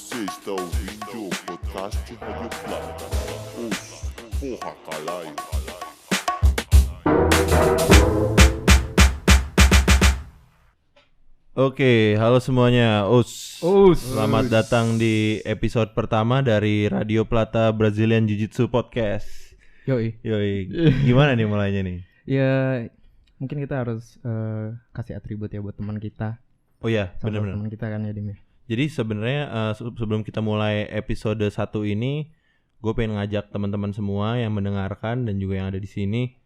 Você está ouvindo o podcast Rádio Plata. Porra, caralho. Oke, halo semuanya. Selamat datang di episode pertama dari Radio Plata Brazilian Jiu-Jitsu Podcast. Yoi. Gimana nih mulainya nih? Ya mungkin kita harus kasih atribut ya buat teman kita. Oh iya, benar-benar. Teman kita kan ya Dim ya. Jadi sebenarnya sebelum kita mulai episode 1 ini, gue pengen ngajak teman-teman semua yang mendengarkan dan juga yang ada di sini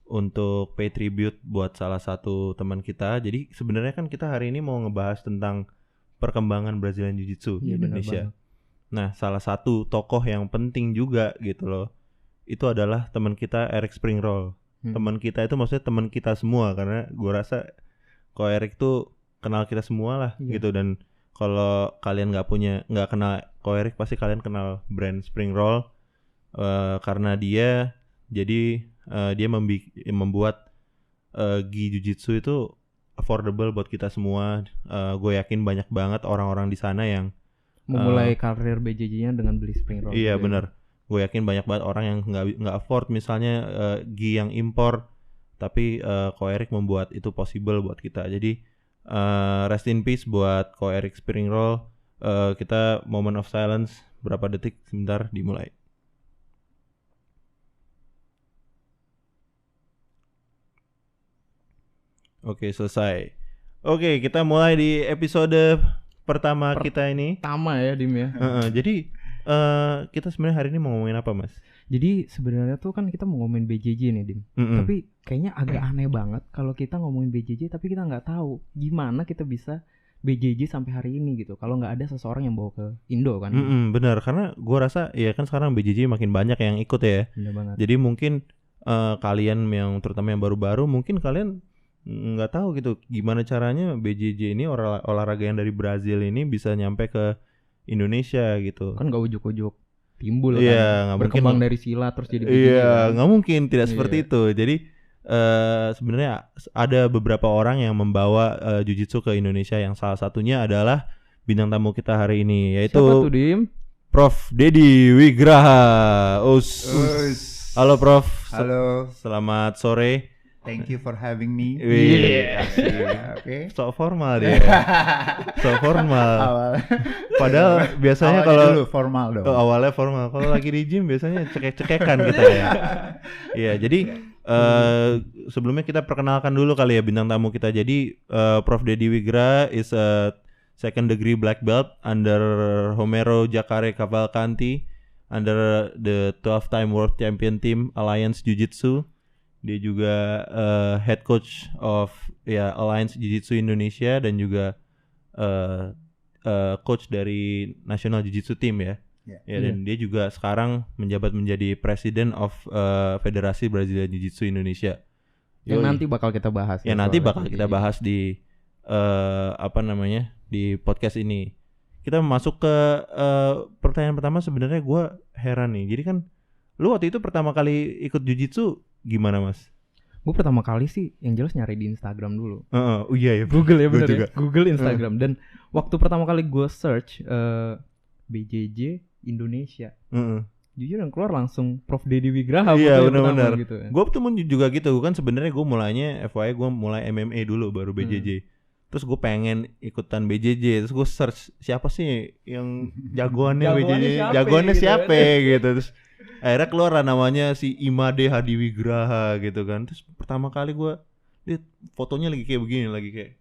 untuk pay tribute buat salah satu teman kita. Jadi sebenarnya kan kita hari ini mau ngebahas tentang perkembangan Brazilian Jiu-Jitsu di Indonesia. Nah, salah satu tokoh yang penting juga gitu loh, itu adalah teman kita Eric Springroll. Teman kita itu maksudnya teman kita semua, karena gue rasa Ko Eric tuh kenal kita semua lah gitu. Dan kalau kalian nggak kenal Ko Eric, pasti kalian kenal brand Springroll karena dia membuat gi Jiu-Jitsu itu affordable buat kita semua. Gue yakin banyak banget orang-orang di sana yang memulai karir BJJ-nya dengan beli Springroll. Iya benar. Gue yakin banyak banget orang yang nggak afford misalnya gi yang impor, tapi Ko Eric membuat itu possible buat kita. Jadi rest in peace buat Ko Eric Springroll. Kita moment of silence berapa detik, sebentar dimulai. Oke, selesai. Oke, kita mulai di episode pertama kita ini. Pertama ya Dim ya. Jadi kita sebenarnya hari ini mau ngomongin apa, Mas? Jadi sebenarnya tuh kan kita mau ngomongin BJJ nih Dim. Tapi kayaknya agak aneh banget kalau kita ngomongin BJJ tapi kita nggak tahu gimana kita bisa BJJ sampai hari ini gitu. Kalau nggak ada seseorang yang bawa ke Indo kan. Benar, karena gue rasa ya kan sekarang BJJ makin banyak yang ikut ya. Benar banget. Jadi mungkin kalian yang terutama yang baru-baru, mungkin kalian nggak tahu gitu gimana caranya BJJ ini olahraga yang dari Brazil ini bisa nyampe ke Indonesia gitu. Kan nggak ujuk-ujuk timbul kan, berkembang dari silat terus jadi BJJ. Iya, nggak mungkin tidak seperti itu. Jadi sebenarnya ada beberapa orang yang membawa Jiu-Jitsu ke Indonesia, yang salah satunya adalah bintang tamu kita hari ini, yaitu siapa tuh Dim? Prof Dedi Wigraha. Halo Prof. Halo. Selamat sore. Thank you for having me. Oke. So formal dia. So formal. Padahal biasanya kalau dulu formal dong. Awalnya formal. Kalau lagi di gym biasanya cekek-cekekan kita ya. Iya, jadi sebelumnya kita perkenalkan dulu kali ya bintang tamu kita. Jadi Prof Dedi Wigraha is a second degree black belt under Homero Jacare Cavalcanti under the 12-time world champion team Alliance Jiu-Jitsu. Dia juga head coach of Alliance Jiu-Jitsu Indonesia dan juga coach dari National Jiu-Jitsu Team ya. Dan dia juga sekarang menjabat menjadi President of Federasi Brazilian Jiu-Jitsu Indonesia. Yang nanti bakal kita bahas. Nanti bakal kita bahas di di podcast ini. Kita masuk ke pertanyaan pertama. Sebenarnya gue heran nih. Jadi kan lu waktu itu pertama kali ikut Jiu-Jitsu gimana, Mas? Gue pertama kali sih yang jelas nyari di Instagram dulu. Iya ya. Google ya bener ya. Google Instagram. Dan waktu pertama kali gue search BJJ Indonesia, jujur yang keluar langsung Prof Dedi Wigraha. Iya benar-benar. Gitu, ya. Gue tuh juga gitu kan, sebenarnya gue mulainya FYI gue mulai MMA dulu baru BJJ. Terus gue pengen ikutan BJJ, terus gue search siapa sih yang jagoannya BJJ, jagoannya siapa gitu. Terus akhirnya keluar lah namanya si Imade Hadiwigraha gitu kan. Terus pertama kali gue lihat fotonya lagi kayak begini, lagi kayak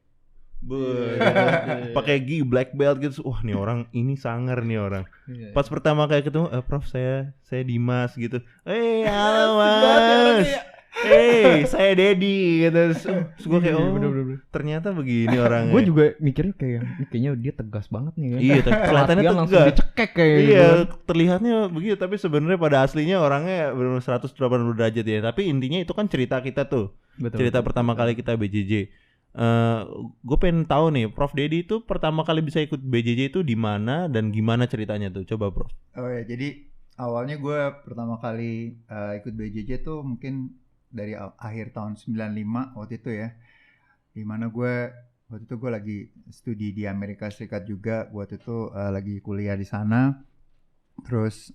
pakai gi black belt gitu. Wah, nih orang ini sangar nih orang. Pas pertama kali ketemu, Prof saya Dimas gitu. Halo Mas. Saya Dedi gitu. Terus gue kayak bener. Ternyata begini orangnya. Gue juga mikirnya kayaknya dia tegas banget nih kan. Iya, kelihatannya tegas. Langsung dicekek kayak gitu. Iya, terlihatnya begitu, tapi sebenarnya pada aslinya orangnya benar 180 derajat ya. Tapi intinya itu kan cerita kita tuh. Cerita pertama kali kita BJJ. Gue pengen tahu nih, Prof Dedi itu pertama kali bisa ikut BJJ itu di mana dan gimana ceritanya tuh? Coba Prof. Oh ya, jadi awalnya gue pertama kali ikut BJJ tuh mungkin dari akhir tahun 95 waktu itu ya. Dimana gue waktu itu gue lagi studi di Amerika Serikat juga. Waktu itu lagi kuliah di sana. Terus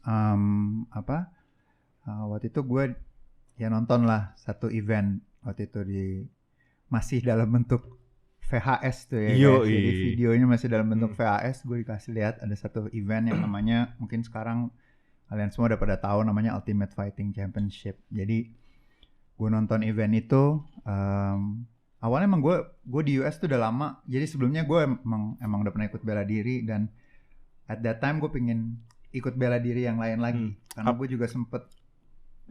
waktu itu gue ya nonton lah satu event waktu itu masih dalam bentuk VHS tuh ya guys. Jadi videonya masih dalam bentuk VHS. Gue dikasih lihat ada satu event yang namanya, mungkin sekarang kalian semua udah pada tahu, namanya Ultimate Fighting Championship. Jadi gue nonton event itu. Awalnya emang gue di US tuh udah lama. Jadi sebelumnya gue emang udah pernah ikut bela diri, dan at that time gue pengen ikut bela diri yang lain lagi. Karena gue juga sempet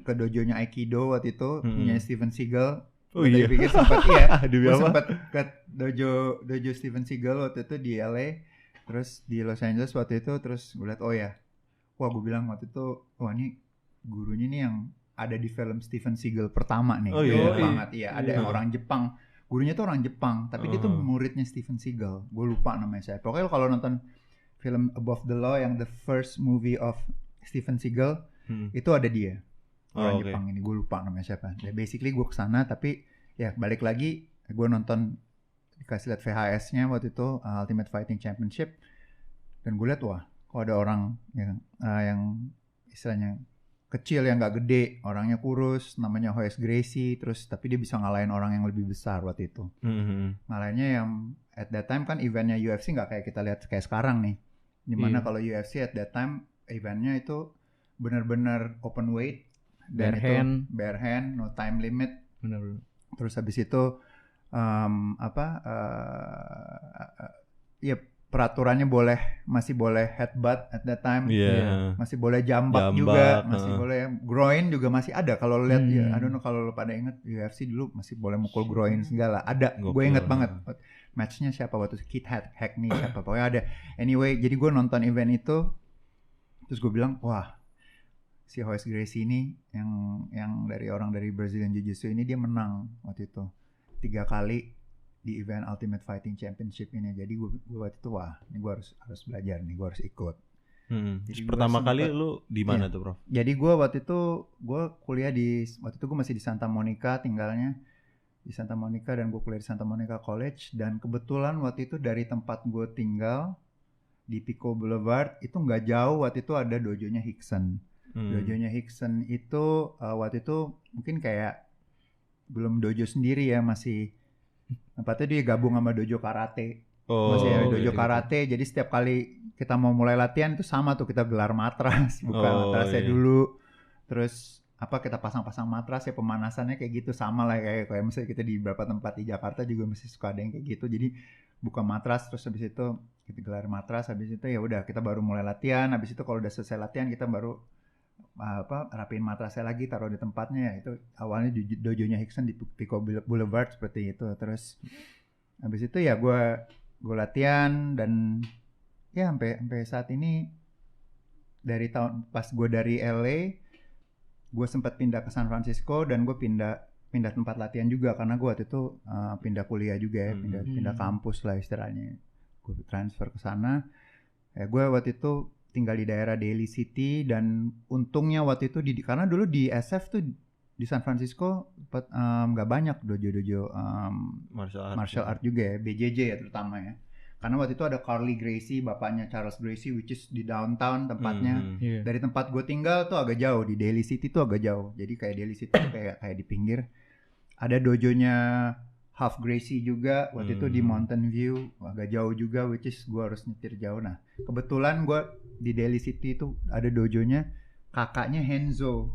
ke dojonya Aikido waktu itu, punya Steven Seagal. Oh iya. Pikir sempet gue sempet ke dojo Steven Seagal waktu itu di LA, terus di Los Angeles waktu itu. Terus gue liat, wah gue bilang waktu itu, wah ini gurunya nih yang ada di film Steven Seagal pertama nih. Banget, iya. Ada yang orang Jepang. Gurunya tuh orang Jepang, tapi dia tuh muridnya Steven Seagal. Gue lupa namanya siapa. Pokoknya kalau nonton film Above the Law yang the first movie of Steven Seagal, itu ada dia. Orang Jepang ini, gue lupa namanya siapa. Ya, basically gue kesana, tapi ya balik lagi gue nonton, dikasih lihat VHS-nya waktu itu, Ultimate Fighting Championship, dan gue lihat wah, kok ada orang yang istilahnya kecil, yang nggak gede, orangnya kurus, namanya Royce Gracie, terus tapi dia bisa ngalahin orang yang lebih besar waktu itu. Ngalahinnya yang at that time kan eventnya UFC nggak kayak kita lihat kayak sekarang nih, dimana kalau UFC at that time eventnya itu benar-benar open weight, dan bare hand, no time limit. Benar. Terus habis itu ya peraturannya masih boleh headbutt at that time, masih boleh jambak juga, masih boleh groin juga masih ada. Kalau lihat I don't know kalau lo pada inget UFC dulu masih boleh mukul groin segala, ada. Gue inget banget matchnya siapa waktu itu, Kid Hackney siapa, pokoknya ada. Anyway, jadi gue nonton event itu, terus gue bilang wah, si Royce Gracie ini yang dari Brazilian Jiu-Jitsu ini, dia menang waktu itu 3 kali di event Ultimate Fighting Championship ini. Jadi gue waktu itu wah, ini gue harus belajar nih, gue harus ikut. Jadi pertama kali lu di mana tuh, Prof? Jadi gue waktu itu kuliah waktu itu gue masih di Santa Monica, tinggalnya di Santa Monica, dan gue kuliah di Santa Monica College. Dan kebetulan waktu itu dari tempat gue tinggal di Pico Boulevard itu nggak jauh, waktu itu ada dojonya Rickson. Dojonya Rickson itu waktu itu mungkin kayak belum dojo sendiri ya, masih tempatnya dia gabung sama dojo karate. Masih ada dojo karate. Jadi setiap kali kita mau mulai latihan itu sama tuh, kita gelar matras, buka matrasnya dulu. Terus kita pasang-pasang matras ya, pemanasannya kayak gitu, sama lah kayak misalnya kita di beberapa tempat di Jakarta juga masih suka ada yang kayak gitu. Jadi buka matras, terus habis itu kita gelar matras, habis itu ya udah kita baru mulai latihan. Habis itu kalau udah selesai latihan kita baru rapiin matrasnya lagi, taruh di tempatnya. Ya itu awalnya dojonya Rickson di Pico Boulevard seperti itu. Terus habis itu ya gue latihan, dan ya sampai saat ini, dari tahun pas gue dari LA, gue sempat pindah ke San Francisco, dan gue pindah tempat latihan juga karena gue waktu itu pindah kuliah juga ya, pindah kampus lah istilahnya. Gue transfer ke sana. Ya gue waktu itu tinggal di daerah Daly City, dan untungnya waktu itu karena dulu di SF tuh di San Francisco nggak banyak dojo martial art juga ya, BJJ ya terutama ya. Karena waktu itu ada Carly Gracie, bapaknya Charles Gracie, which is di downtown tempatnya. Dari tempat gue tinggal tuh agak jauh, di Daly City tuh agak jauh. Jadi kayak Daly City tuh kayak di pinggir. Ada dojonya Half Gracie juga waktu itu di Mountain View, agak jauh juga, which is gue harus nyetir jauh. Nah kebetulan gue di Daly City itu ada dojonya kakaknya Henzo,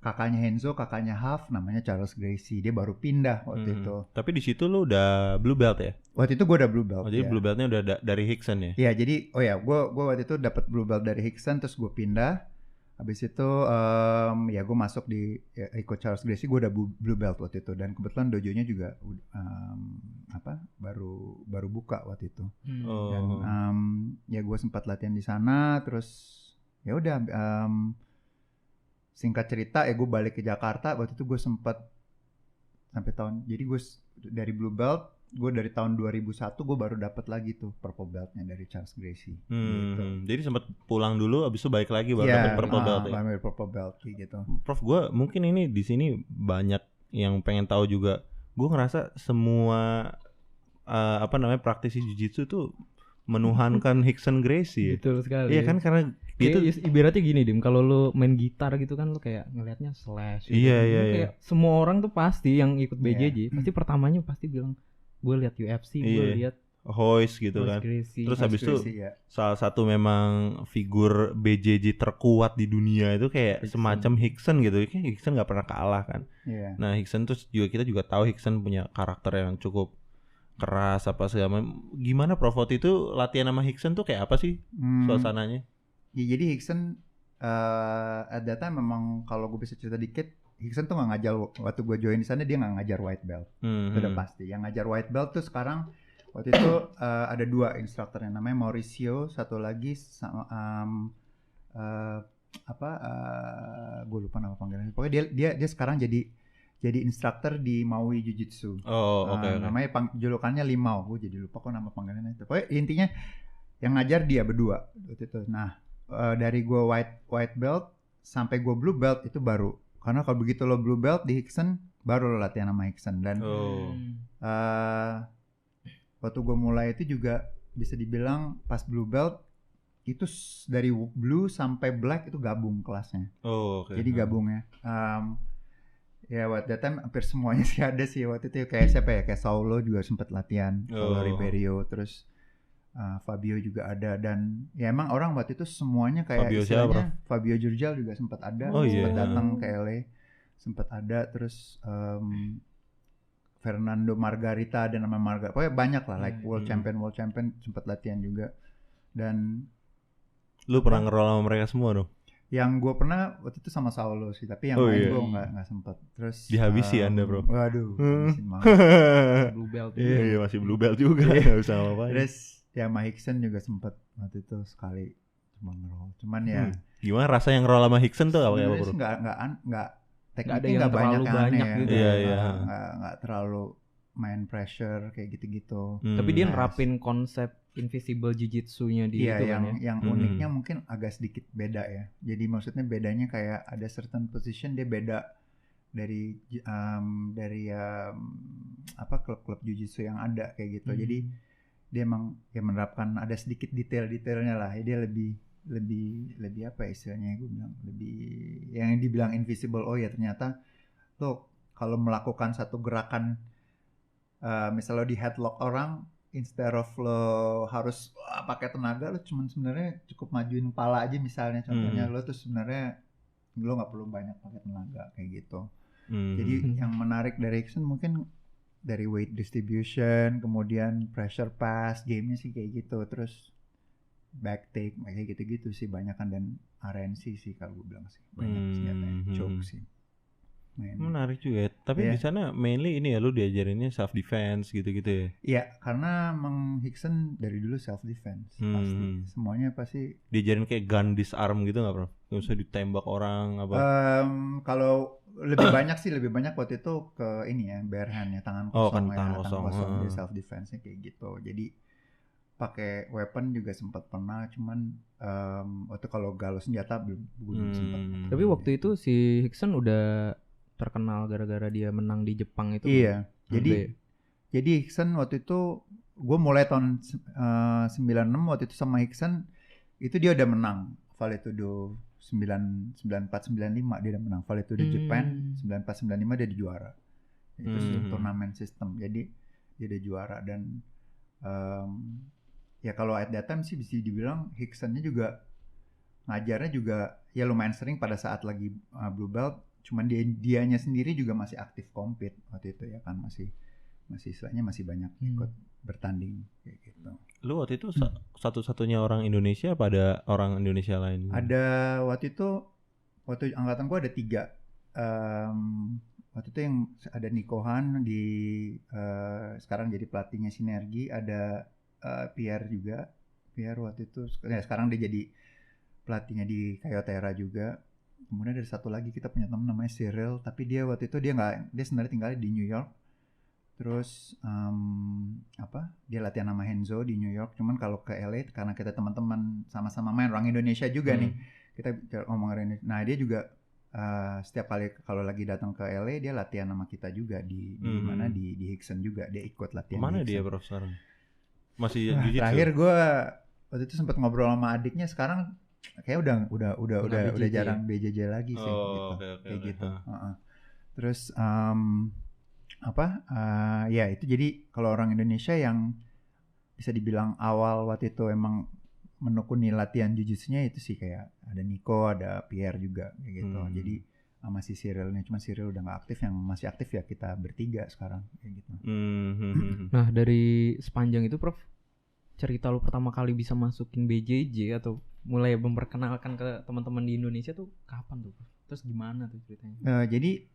kakaknya Half, namanya Charles Gracie. Dia baru pindah waktu itu. Tapi di situ lu udah blue belt ya? Waktu itu gue udah blue belt. Jadi blue beltnya udah dari Rickson ya? Iya, jadi gue waktu itu dapat blue belt dari Rickson, terus gue pindah. Habis itu ya gue masuk ikut Charles Gracie, gue udah blue belt waktu itu. Dan kebetulan dojonya juga baru buka waktu itu. Dan ya gue sempat latihan di sana. Terus ya udah singkat cerita ya gue balik ke Jakarta. Waktu itu gue sempat sampai jadi gue dari blue belt, gue dari tahun 2001 gue baru dapat lagi tuh purple beltnya dari Charles Gracie. Gitu. Jadi sempat pulang dulu, abis itu balik lagi baru dapat purple belt ya. Iya, purple belt gitu. Prof, gue mungkin ini di sini banyak yang pengen tahu juga. Gue ngerasa semua praktisi jiu-jitsu tuh menuhankan Rickson Gracie. Betul sekali. Iya kan, karena dia tuh ibaratnya gini Dim, kalau lu main gitar gitu kan lu kayak ngelihatnya Slash gitu. Iya, Lu iya, kayak semua orang tuh pasti yang ikut BJJ Iya. pasti pertamanya pasti bilang gue lihat UFC, gue Iya. lihat Hoist gitu kan. Gracie. Terus habis itu Gracie, ya. salah satu memang figur BJJ terkuat di dunia itu kayak Rickson. semacam Rickson gitu. Kayak Rickson nggak pernah kalah kan. Iya. Nah Rickson tuh kita juga tahu Rickson punya karakter yang cukup keras apa segala macam. Gimana Prof waktu itu latihan sama Rickson tuh kayak apa sih suasananya? Ya, jadi Rickson at that time memang kalau gue bisa cerita dikit, Rickson tuh nggak ngajar waktu gue join di sana, dia nggak ngajar white belt. Itu udah pasti. Yang ngajar white belt tuh sekarang waktu itu ada 2 instruktur yang namanya Mauricio, satu lagi sama gue lupa nama panggilannya. Pokoknya dia sekarang jadi instruktur di Maui Jiu Jitsu. Oh, oke. Namanya julukannya Limau. Gue jadi lupa kok nama panggilannya itu. Pokoknya intinya yang ngajar dia berdua waktu itu. Nah, dari gue white belt sampai gue blue belt itu baru. Karena kalau begitu lo blue belt di Rickson, baru lo latihan sama Rickson. Dan waktu gue mulai itu juga bisa dibilang pas blue belt itu dari blue sampai black itu gabung kelasnya. Oh, oke. Jadi gabung ya. Ya waktu that time hampir semuanya sih ada sih waktu itu, kayak siapa ya, kayak Saulo juga sempat latihan, Saulo Ribeiro, terus Fabio juga ada, dan ya emang orang waktu itu semuanya kayak Fabio istilahnya siapa? Fabio Jurjal juga sempat ada, sempat datang ke LA, sempat ada, terus Fernando Margarita dan nama Margarita, pokoknya banyak lah, like world champion sempat latihan juga. Dan lu pernah ngerol sama mereka semua dong? yang gue pernah waktu itu sama Saulo sih, tapi yang lain gue nggak sempat. Terus dihabisi Anda bro. Waduh, habisin banget. blue belt. Iya masih blue belt juga, nggak bisa apa-apa. Terus ya sama Rickson juga sempat waktu itu sekali cuma ngerol. Cuman ya gimana rasa yang ngerol sama Rickson tuh apa bro? Nggak ada tekniknya yang nggak banyak terlalu yang banyak aneh gitu. Iya. Nggak terlalu main pressure kayak gitu-gitu. Tapi dia nerapin konsep invisible jiu-jitsu-nya di Iya, itu kan ya. yang uniknya mungkin agak sedikit beda ya. Jadi maksudnya bedanya kayak ada certain position dia beda dari klub-klub jiu-jitsu yang ada kayak gitu. Jadi dia emang ya menerapkan ada sedikit detail-detailnya lah. Dia lebih apa ya istilahnya, gue bilang lebih yang dibilang invisible. Oh ya ternyata lo kalau melakukan satu gerakan misalnya lo di headlock orang, instead of lo harus pakai tenaga, lo cuman sebenarnya cukup majuin kepala aja misalnya, contohnya lo tuh sebenarnya lo nggak perlu banyak pakai tenaga kayak gitu. Jadi yang menarik dari Rickson mungkin dari weight distribution, kemudian pressure pass, gamenya sih kayak gitu, terus back take kayak gitu-gitu sih banyakan, dan RNC sih kalau gue bilang sih banyak senjatanya, choke sih. Menarik juga ya. Tapi di sana mainly ini ya lu diajarinnya self defense gitu-gitu ya. Iya, karena Mang Rickson dari dulu self defense pasti. Semuanya pasti diajarin kayak gun disarm gitu enggak, Bro? Enggak usah ditembak orang apa. Kalau lebih banyak waktu itu ke ini ya, bare hand ya, tangan kosong tangan kosong. Jadi self defense-nya kayak gitu. Jadi pakai weapon juga sempat pernah, cuman waktu kalau galau senjata belum sempat. Tapi waktu itu si Rickson udah terkenal gara-gara dia menang di Jepang itu. Iya. Jadi Rickson waktu itu gue mulai tahun 96 waktu itu sama Rickson itu dia udah menang Vale Tudo 94 95 dia udah menang Vale Tudo Japan 94 95 dia di juara. Itu turnamen sistem. Jadi dia udah juara, dan ya kalau at that time sih bisa dibilang Ricksonnya juga ngajarnya juga ya lumayan sering pada saat lagi blue belt. Cuman dianya sendiri juga masih aktif compete waktu itu ya kan, masih istilahnya masih banyak ikut bertanding kayak gitu. Lu waktu itu satu-satunya orang Indonesia apa ada orang Indonesia lain? Ada waktu angkatan gua ada 3. Waktu itu yang ada Nikohan di sekarang jadi pelatihnya Sinergi, ada Pierre juga. Pierre waktu itu sekarang dia jadi pelatihnya di Kayotera juga. Kemudian ada satu lagi kita punya teman namanya Cyril, tapi dia waktu itu dia sebenarnya tinggal di New York. Terus dia latihan sama Henzo di New York. Cuman kalau ke LA karena kita teman-teman sama-sama main orang Indonesia juga nih, kita ngomong Indonesia. Nah dia juga setiap kali kalau lagi datang ke LA dia latihan sama kita juga di mana di Hickson juga, dia ikut latihan. Mana di dia Hickson. Prof sekarang? Masih Nah, jiu-jitsu? terakhir gue waktu itu sempat ngobrol sama adiknya, sekarang kayak udah BJJ jarang BJJ lagi sih gitu. oke, Kayak gitu. Hah. Terus ya itu jadi kalau orang Indonesia yang bisa dibilang awal waktu itu emang menekuni latihan jujitsunya itu sih kayak ada Nico, ada Pierre juga kayak gitu. Jadi sama si Cyrilnya, cuma Cyril udah gak aktif, yang masih aktif ya kita bertiga sekarang kayak gitu. Nah dari sepanjang itu Prof, cerita lu pertama kali bisa masukin BJJ atau mulai memperkenalkan ke teman-teman di Indonesia tuh kapan tuh Prof? Terus gimana tuh ceritanya? Jadi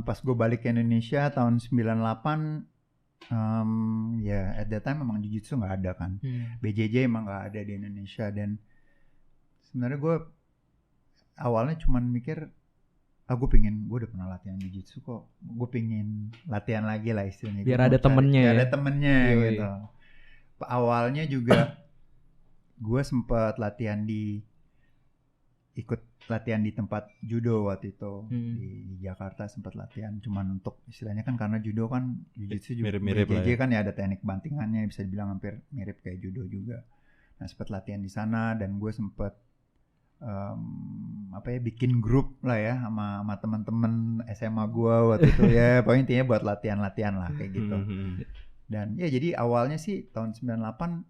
pas gue balik ke Indonesia tahun 98, ya at that time memang jiu-jitsu nggak ada kan. BJJ emang nggak ada di Indonesia, dan sebenarnya gue awalnya cuman mikir gue udah pernah latihan jiu-jitsu kok, gue pingin latihan lagi lah istilahnya. Biar ada temennya ya. Ada temennya gitu. Awalnya juga gue sempat ikut latihan di tempat judo waktu itu di Jakarta, sempat latihan cuman untuk istilahnya kan, karena judo kan jiu-jitsu juga mirip-mirip BJJ lah ya. kan ya ada teknik bantingannya, bisa dibilang hampir mirip kayak judo juga. Nah sempat latihan di sana, dan gue sempat bikin grup lah ya sama teman-teman SMA gue waktu itu ya, pokoknya intinya buat latihan lah kayak gitu. Dan ya jadi awalnya sih tahun 98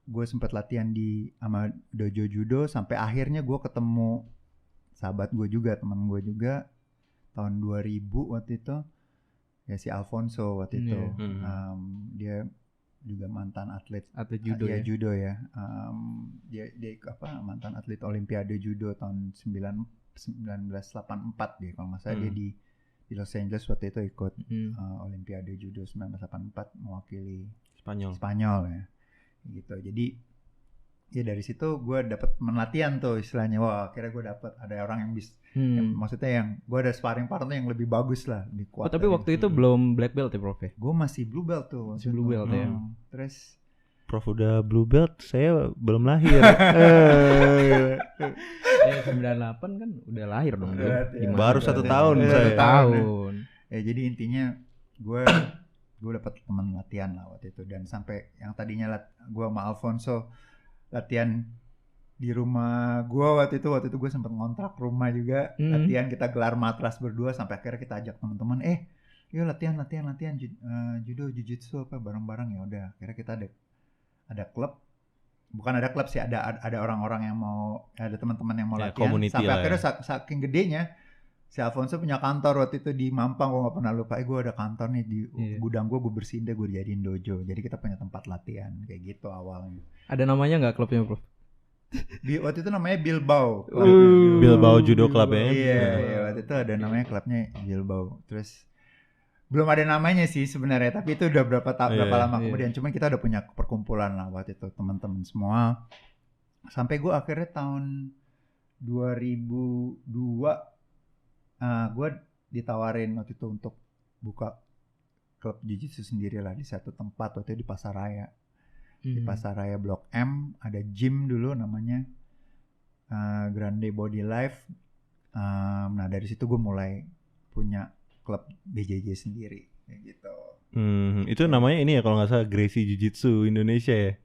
gue sempat latihan sama dojo judo, sampai akhirnya gue ketemu sahabat gue juga, teman gue juga tahun 2000 waktu itu ya, si Alfonso waktu itu. Dia juga mantan atlet judo ya. Judo ya. Dia mantan atlet Olimpiade judo tahun 1984 deh kalau nggak salah. Dia di Los Angeles waktu itu ikut Olimpiade judo 1984 mewakili Spanyol ya gitu. Jadi ya dari situ gue dapet teman latihan tuh istilahnya. Wah akhirnya gue dapet ada orang yang bisa maksudnya yang gue ada sparring partner yang lebih bagus lah, lebih kuat. Tapi waktu itu belum black belt ya Prof ya? Gue masih blue belt tuh. Masih blue belt ya. Terus Prof udah blue belt, saya belum lahir. Ya 98 kan udah lahir dong. Baru 1 tahun saya. 1 tahun. Ya jadi intinya gue dapet teman latihan lah waktu itu, dan sampai yang tadinya gue sama Alfonso latihan di rumah gue waktu itu gue sempat ngontrak rumah juga, latihan, kita gelar matras berdua, sampai akhirnya kita ajak teman-teman, yuk latihan judo jiu-jitsu apa bareng-bareng. Ya udah akhirnya kita ada klub, bukan ada klub sih, ada orang-orang yang mau, ada teman-teman yang mau latihan, sampai akhirnya saking gedenya si Alfonso punya kantor waktu itu di Mampang, gue gak pernah lupa. Gue ada kantor nih di gudang gue bersihin deh, gue jadiin dojo. Jadi kita punya tempat latihan kayak gitu awalnya. Ada namanya nggak klubnya Prof? Waktu itu namanya Bilbao. Bilbao Judo Club ya. Iya, waktu itu ada namanya klubnya Bilbao. Terus belum ada namanya sih sebenarnya, tapi itu udah berapa lama kemudian. Cuma kita udah punya perkumpulan lah waktu itu, teman-teman semua. Sampai gue akhirnya tahun 2002 gue ditawarin waktu itu untuk buka klub jiu-jitsu sendiri lah di satu tempat waktu itu di Pasaraya. Di Pasaraya Blok M ada gym dulu namanya Grande Body Life. Nah dari situ gue mulai punya klub BJJ sendiri kayak gitu. Itu namanya ini ya kalau nggak salah Gracie Jiu-Jitsu Indonesia ya.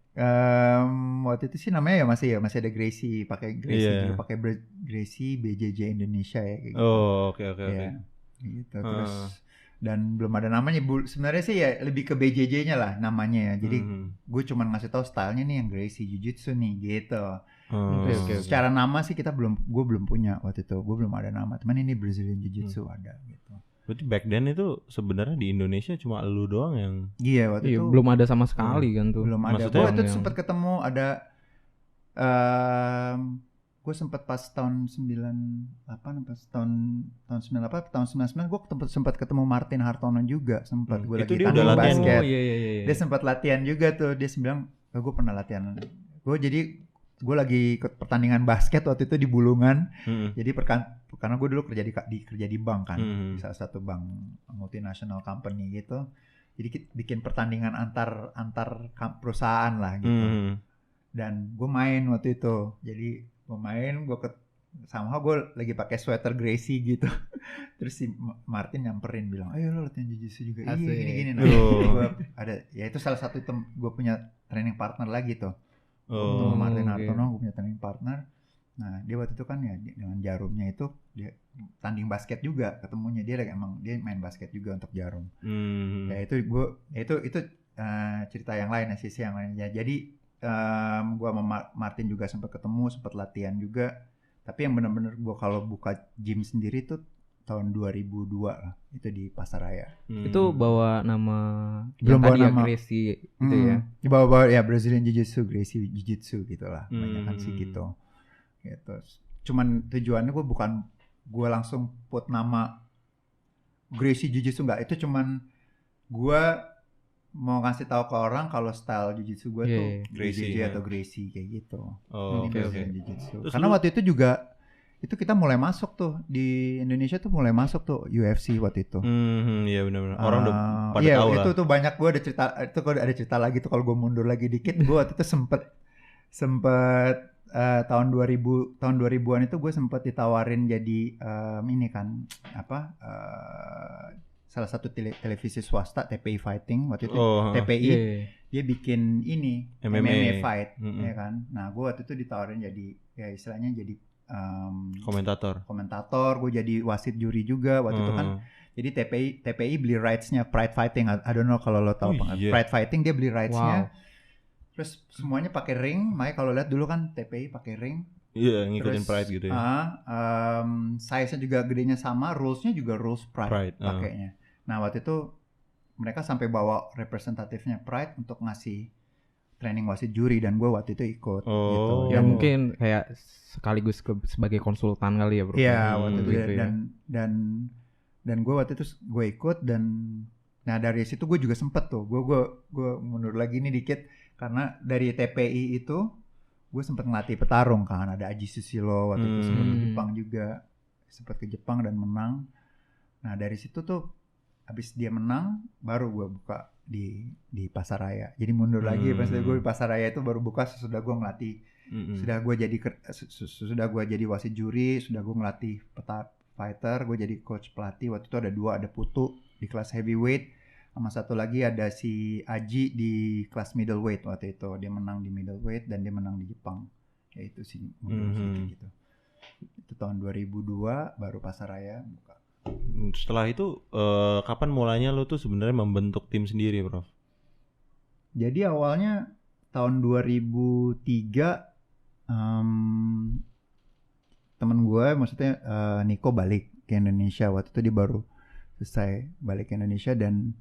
Waktu itu sih namanya masih ada Gracie, pakai Gracie juga, pakai Gracie BJJ Indonesia ya kayak gitu. Oh, oke. Ya, gitu. Terus dan belum ada namanya. Sebenarnya sih ya lebih ke BJJ-nya lah namanya ya. Jadi gue cuma ngasih tahu stylenya nih yang Gracie Jiu-Jitsu nih gitu. Terus secara nama sih gue belum punya waktu itu. Gue belum ada nama. Cuman ini Brazilian Jiu-Jitsu ada gitu. Berarti back then itu sebenarnya di Indonesia cuma lu doang yang. Iya waktu itu belum ada sama sekali kan tuh. Belum ada. Gue itu sempat ketemu ada gue sempat pas tahun 98 pas tahun 98 tahun 99 gue sempat ketemu Martin Hartono juga, sempat gue lagi tanding basket. Dia sempat latihan juga tuh, dia bilang gue pernah latihan. Gue lagi ikut pertandingan basket waktu itu di Bulungan. Jadi karena gue dulu kerja di bank kan, di salah satu bank multinational company gitu. Jadi bikin pertandingan antar perusahaan lah gitu. Dan gue main waktu itu. Jadi gue somehow gue lagi pakai sweater Gracie gitu. Terus si Martin nyamperin bilang, ayo lo latihan jiu-jitsu juga. Iya gini-gini. Nah, gue ada, ya itu salah satu gue punya training partner lagi tuh. Sama Martin Hartono, gue punya training partner. Nah dia waktu itu kan ya dengan Jarumnya itu dia tanding basket juga ketemunya, dia emang dia main basket juga untuk Jarum. Ya itu cerita yang lain, sisi yang lain ya. Jadi gue sama Martin juga sempat ketemu, sempat latihan juga. Tapi yang benar-benar gue kalau buka gym sendiri tuh tahun 2002 lah, itu di Pasaraya. Itu bawa nama belum bawa nama Gracie itu ya. Bawa ya Brazilian Jiu-Jitsu, Gracie Jiu-Jitsu gitulah, banyak sih gitu. Gitu. Cuman tujuannya gue langsung put nama Gracie Jiu-Jitsu enggak, itu cuman gue mau ngasih tahu ke orang kalau style Jiu-Jitsu gue tuh Gracie atau Gracie kayak gitu. Jiu-Jitsu. Karena waktu itu juga itu kita mulai masuk tuh di Indonesia tuh mulai masuk tuh UFC waktu itu. Iya benar-benar. Orang udah pada tahu lah. Itu tuh banyak gue ada cerita, itu kalau ada cerita lagi tuh kalau gue mundur lagi dikit, gue waktu itu sempet tahun 2000-an itu gue sempat ditawarin jadi ini kan salah satu televisi swasta, TPI Fighting waktu itu. TPI dia bikin ini MMA fight ya kan. Nah gue waktu itu ditawarin jadi ya istilahnya jadi komentator, gue jadi wasit juri juga waktu itu kan. Jadi TPI beli rights-nya Pride Fighting, I don't know kalau lo tahu Pride Fighting, dia beli rights-nya. Terus semuanya pakai ring, makanya kalau lihat dulu kan TPI pakai ring. Iya, ngikutin Pride gitu ya. Size-nya juga gedenya sama, rules-nya juga rules Pride pakainya. Nah waktu itu mereka sampai bawa representatifnya Pride untuk ngasih training wasit juri, dan gue waktu itu ikut. Gitu. Ya mungkin kayak sekaligus sebagai konsultan kali ya bro. Iya waktu itu gitu ya. Dan gue waktu itu gue ikut, dan nah dari situ gue juga sempet tuh gue mundur lagi nih dikit. Karena dari TPI itu gue sempat ngelatih petarung kan, ada Aji Susilo waktu itu sempat ke Jepang juga, sempat ke Jepang dan menang. Nah dari situ tuh habis dia menang baru gue buka di Pasaraya. Jadi mundur lagi pas gue di Pasaraya itu baru buka sesudah gue ngelatih, sudah gue jadi wasit juri, sudah gue ngelatih fighter, gue jadi coach pelatih. Waktu itu ada Putu di kelas heavyweight. Sama satu lagi ada si Aji di kelas middleweight waktu itu. Dia menang di middleweight dan dia menang di Jepang. Ya itu sih gitu. Itu tahun 2002 baru Pasaraya buka. Setelah itu kapan mulanya lu tuh sebenarnya membentuk tim sendiri, Prof? Jadi awalnya tahun 2003 temen gue, maksudnya Niko balik ke Indonesia. Waktu itu dia baru selesai balik ke Indonesia dan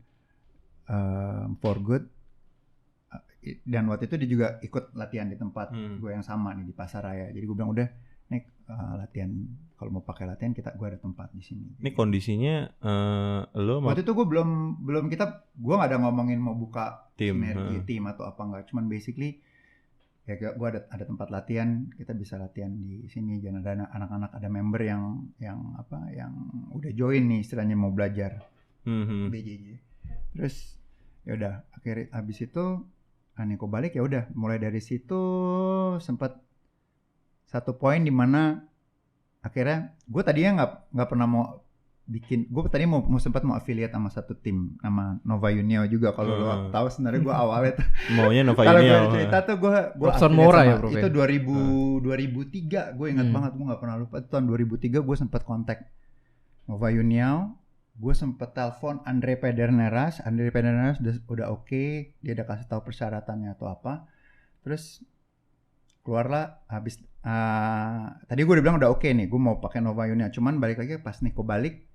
for good, dan waktu itu dia juga ikut latihan di tempat gue yang sama nih di Pasaraya. Jadi gue bilang udah nih latihan, kalau mau pakai latihan gue ada tempat di sini. Ini kondisinya lo waktu itu gue belum gue nggak ada ngomongin mau buka tim atau apa, nggak, cuman basically ya gue ada tempat latihan, kita bisa latihan di sini, jangan ada anak-anak, ada member yang udah join nih istilahnya mau belajar BJJ. Terus ya udah akhirnya habis itu Niko balik, ya udah mulai dari situ sempat satu poin di mana akhirnya gue tadinya nggak pernah mau bikin, gue tadi mau sempat mau affiliate sama satu tim nama Nova Uniao juga, kalau lo tahu sebenarnya gue awalnya tuh maunya Nova Uniao. Kalau gue cerita tuh gue Mora ya bro. Itu 2003 gue ingat banget, gue nggak pernah lupa. Itu tahun 2003 gue sempat kontak Nova Uniao. Gue sempet telepon Andre Pederneiras udah oke, dia udah kasih tahu persyaratannya atau apa. Terus keluarlah habis tadi gue udah bilang udah oke nih, gue mau pakai Nova Uniao. Cuman balik lagi pas Niko balik,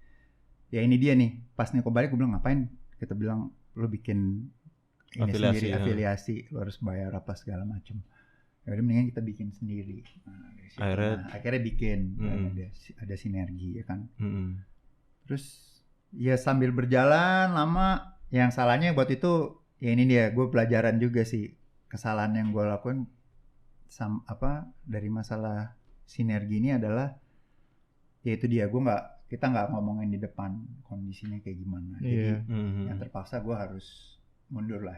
ya ini dia nih. Pas Niko balik gue bilang ngapain? Kita bilang lu bikin ini afiliasi, lu harus bayar apa segala macam. Ya udah mendingan kita bikin sendiri. Akhirnya bikin, ada sinergi ya kan. Terus ya sambil berjalan lama, yang salahnya buat itu ya ini dia, gue pelajaran juga sih kesalahan yang gue lakuin dari masalah sinergi ini adalah yaitu dia, kita nggak ngomongin di depan kondisinya kayak gimana. Jadi yang terpaksa gue harus mundur lah.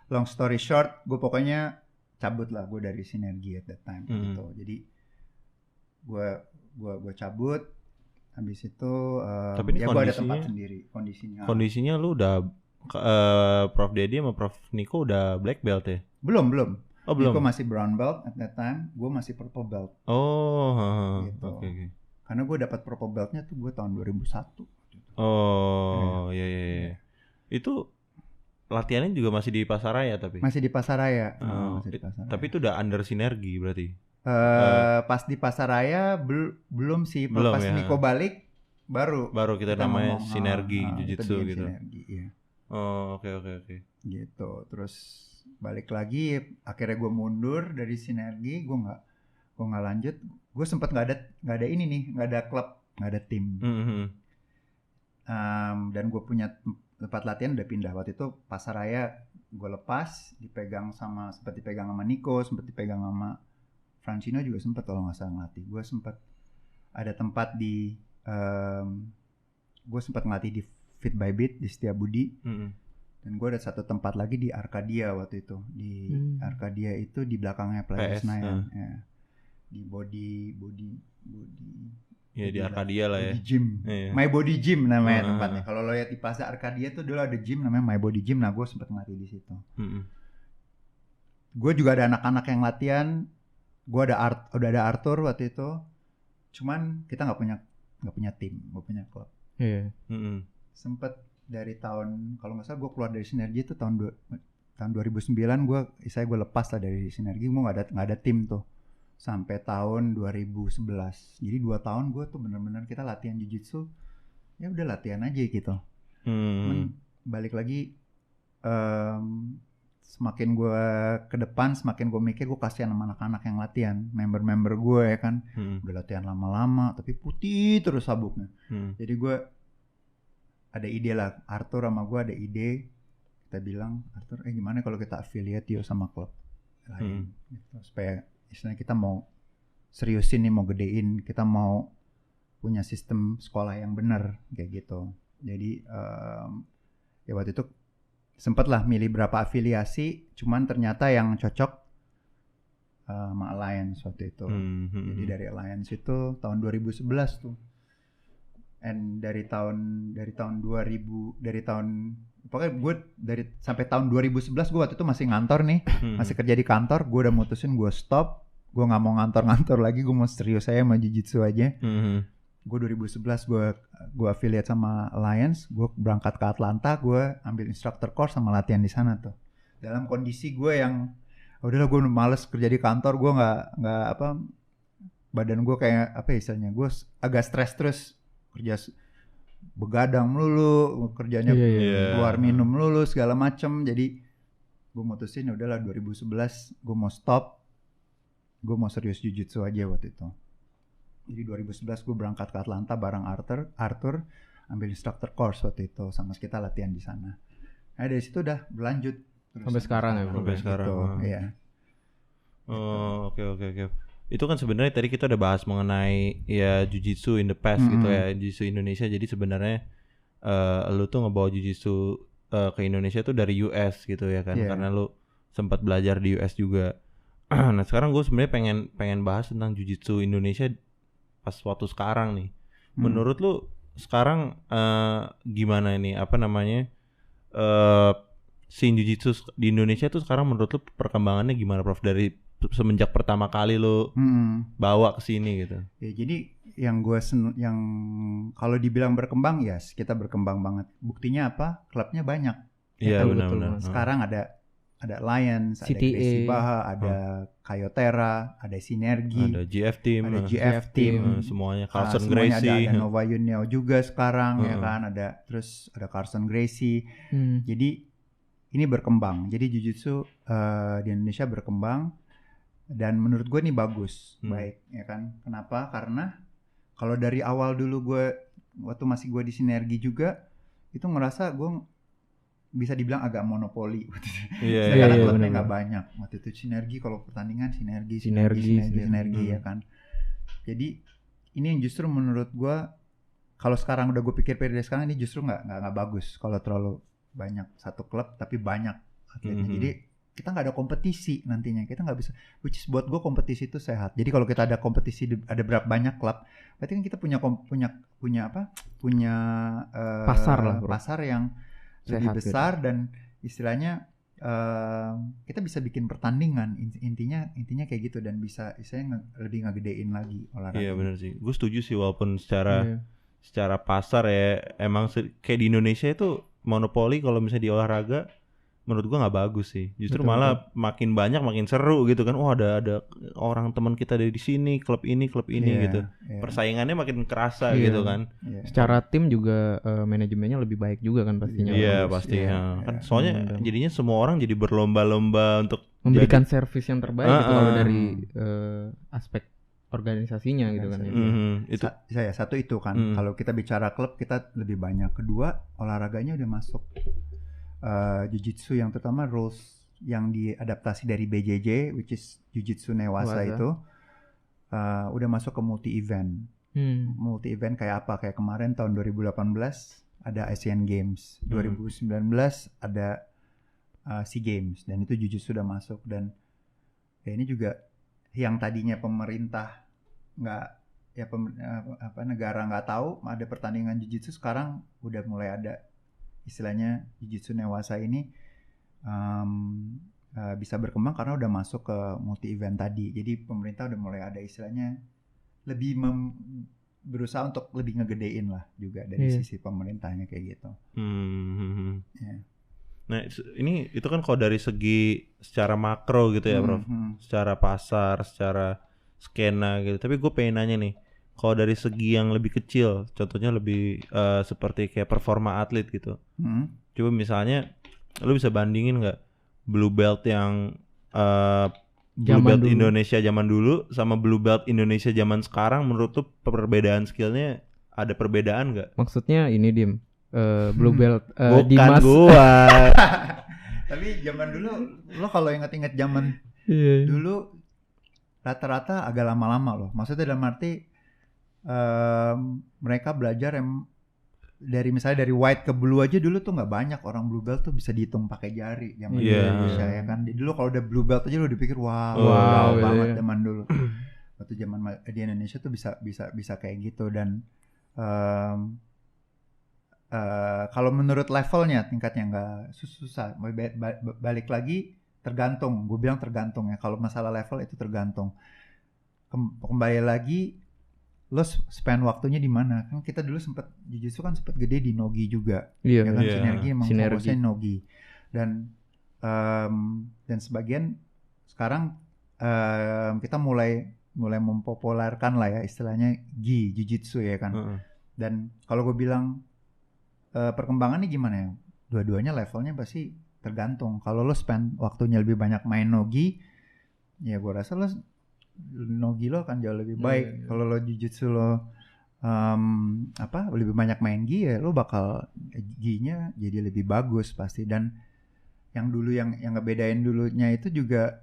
Long story short, gue pokoknya cabut lah gue dari sinergi at that time gitu. Jadi gue cabut. Habis itu Tapi ini ya gue ada kondisinya- tempat sendiri kondisinya. Kondisinya lu udah Prof Dedi sama Prof Niko udah black belt ya? Belum. Oh belum. Niko masih brown belt at that time, gue masih purple belt. Oh, Gitu. oke. Karena gue dapat purple beltnya tuh gue tahun 2001. Oh, iya. Itu latihannya juga masih di Pasaraya tapi. Masih di Pasaraya. Oh, Masih di Pasaraya. Tapi itu udah under sinergi berarti. Pas di Pasaraya belum sih. Belum Pas ya. Niko balik baru Kita namanya ngomong, sinergi itu jujitsu dia gitu. Sinergi, iya. Oh, oke. Gitu. Terus balik lagi, akhirnya gue mundur dari sinergi, gue nggak lanjut. Gue sempat nggak ada ini nih, nggak ada klub, nggak ada tim. Dan gue punya tempat latihan udah pindah. Waktu itu Pasaraya gue lepas, sempat dipegang sama Niko, sempat dipegang sama Francino juga sempat kalau nggak salah ngelatih. Gue sempat ada tempat gue sempat ngelatih di Fit by Beat di Setiabudi. Dan gue ada satu tempat lagi di Arcadia waktu itu. Di Arcadia itu di belakangnya Plaza Senayan. Ya. Di body Ya di Arcadia lah ya. Body Gym. Iya. My Body Gym namanya tempatnya. Kalau lo lihat di Plaza Arcadia tuh dulu ada gym namanya My Body Gym. Nah, gue sempat ngelatih di situ. Gue juga ada anak-anak yang latihan. Gue udah ada Arthur waktu itu. Cuman kita nggak punya tim, nggak punya klub. Iya. Sempet dari tahun, kalau nggak salah gue keluar dari sinergi itu tahun 2009 gue lepas lah dari sinergi. Gue nggak ada tim tuh sampai tahun 2011. Jadi 2 tahun gue tuh bener-bener kita latihan jiu-jitsu, ya udah latihan aja gitu. Balik lagi, semakin gue ke depan, semakin gue mikir gue kasihan sama anak-anak yang latihan, member-member gue ya kan, udah latihan lama-lama tapi putih terus sabuknya. Jadi gue ada ide lah, Arthur sama gue ada ide, kita bilang Arthur, gimana kalau kita affiliate yuk sama klub lain, gitu, supaya istilahnya kita mau seriusin nih, mau gedein, kita mau punya sistem sekolah yang benar kayak gitu. Jadi ya waktu itu sempet lah milih berapa afiliasi, cuman ternyata yang cocok sama Alliance waktu itu. Jadi dari Alliance itu tahun 2011 tuh. And dari tahun pokoknya gue sampai tahun 2011 gue waktu itu masih ngantor nih, masih kerja di kantor. Gue udah mutusin gue stop, gue nggak mau ngantor lagi, gue mau serius aja sama jiu-jitsu aja. Gue 2011 gue affiliate sama Alliance, gue berangkat ke Atlanta, gue ambil instructor course sama latihan di sana tuh. Dalam kondisi gue yang udahlah, gue males kerja di kantor, gue nggak badan gue kayak apa istilahnya, gue agak stres terus, kerja begadang melulu, kerjanya keluar minum melulu segala macem. Jadi gue mutusin udahlah 2011 gue mau stop, gue mau serius jiu-jitsu aja waktu itu. Jadi 2011 gue berangkat ke Atlanta bareng Arthur ambil instructor course waktu itu, sama kita latihan di sana. Nah dari situ udah berlanjut terus sampai sekarang ya bro. Sampai sekarang. Gitu, iya. Oh, oke. Itu kan sebenarnya tadi kita udah bahas mengenai ya jiu-jitsu in the past gitu ya, jiu-jitsu Indonesia. Jadi sebenarnya lu tuh ngebawa jiu-jitsu ke Indonesia tuh dari US gitu ya kan, karena lu sempat belajar di US juga. Nah sekarang gue sebenarnya pengen bahas tentang jiu-jitsu Indonesia pas waktu sekarang nih. Menurut lu sekarang gimana ini, apa namanya, scene jiu-jitsu di Indonesia tuh sekarang menurut lu perkembangannya gimana Prof, dari semenjak pertama kali lu bawa ke sini gitu? Ya jadi yang kalau dibilang berkembang, ya kita berkembang banget. Buktinya apa? Klubnya banyak. Iya benar-benar. Sekarang ada Alliance, ada Gracie Baha, ada Kayotera, ada Sinergi, ada GF Team, semuanya, Carson Gracie, ada Nova Uniao juga sekarang ya kan, terus ada Carson Gracie. Jadi ini berkembang. Jadi jiu-jitsu di Indonesia berkembang dan menurut gue ini bagus, baik ya kan. Kenapa? Karena kalau dari awal dulu gue waktu masih gue di Sinergi juga itu ngerasa gue bisa dibilang agak monopoli. Karena klubnya nggak banyak. Waktu itu Sinergi kalau pertandingan sinergi ya kan. Jadi ini yang justru menurut gue, kalau sekarang udah gue pikir-pikir sekarang, ini justru nggak bagus kalau terlalu banyak satu klub tapi banyak atletnya. Jadi kita nggak ada kompetisi nantinya, kita nggak bisa, which is buat gue kompetisi itu sehat. Jadi kalau kita ada kompetisi, ada berapa banyak klub, berarti kan kita punya pasar lah, bro. pasar yang lebih besar gitu. Dan istilahnya kita bisa bikin pertandingan, intinya kayak gitu, dan bisa istilahnya lebih ngegedein lagi olahraga. Iya benar sih, gue setuju sih, walaupun secara pasar ya emang kayak di Indonesia itu monopoli kalau misalnya di olahraga menurut gua nggak bagus sih. Justru malah makin banyak makin seru gitu kan. Oh ada orang teman kita dari sini, klub ini gitu. Persaingannya makin kerasa gitu kan. Secara tim juga manajemennya lebih baik juga kan pastinya. Iya pasti. Kan soalnya jadinya semua orang jadi berlomba-lomba untuk memberikan servis yang terbaik gitu kalau dari aspek organisasinya gitu kan. Itu saya satu itu kan. Kalau kita bicara klub kita lebih banyak. Kedua, olahraganya udah masuk Jiu-Jitsu yang terutama rules yang diadaptasi dari BJJ, which is Jiu-Jitsu Newasa itu udah masuk ke multi event. Multi event kayak apa? Kayak kemarin tahun 2018 ada Asian Games, 2019 ada SEA Games, dan itu Jiu-Jitsu sudah masuk. Dan ya ini juga yang tadinya pemerintah negara nggak tahu ada pertandingan Jiu-Jitsu, sekarang udah mulai ada. Istilahnya Jiu-Jitsu Newasa ini bisa berkembang karena udah masuk ke multi event tadi. Jadi pemerintah udah mulai ada istilahnya lebih berusaha untuk lebih ngegedein lah juga dari sisi pemerintahnya kayak gitu. Nah ini itu kan kalau dari segi secara makro gitu ya Prof, secara pasar, secara skena gitu. Tapi gue pengen nanya nih, kalau dari segi yang lebih kecil, contohnya lebih seperti kayak performa atlet gitu. Coba misalnya, lu bisa bandingin nggak blue belt yang blue belt dulu. Indonesia zaman dulu sama blue belt Indonesia zaman sekarang, menurut lu perbedaan skillnya ada perbedaan nggak? Maksudnya ini Dim, blue belt bukan Dimas. Gua. Tapi zaman dulu, lo kalau inget-inget zaman dulu rata-rata agak lama-lama loh. Maksudnya dalam arti mereka belajar dari misalnya dari white ke blue aja dulu tuh nggak banyak orang blue belt tuh bisa dihitung pakai jari zaman Indonesia ya kan. Dulu kalau udah blue belt aja lo dipikir wow banget zaman dulu. Waktu zaman di Indonesia tuh bisa kayak gitu. Dan kalau menurut levelnya tingkatnya nggak susah. Balik lagi tergantung. Gue bilang tergantung ya. Kalau masalah level itu tergantung. Kembali lagi. Lo spend waktunya di mana? Kan kita dulu sempat Jiu-Jitsu kan sempat gede di Nogi juga. Ya kan sinergi emang fokusnya Nogi. Dan sebagian sekarang kita mulai mempopulerkan lah ya istilahnya GI, Jiu-Jitsu ya kan. Dan kalau gue bilang perkembangannya gimana ya? Dua-duanya levelnya pasti tergantung. Kalau lo spend waktunya lebih banyak main Nogi, ya gue rasa lo Nogi lo akan jauh lebih baik. Kalau lo Jiu-Jitsu lo lebih banyak main gi, ya lo bakal gi-nya jadi lebih bagus pasti. Dan yang dulu yang ngebedain dulunya itu juga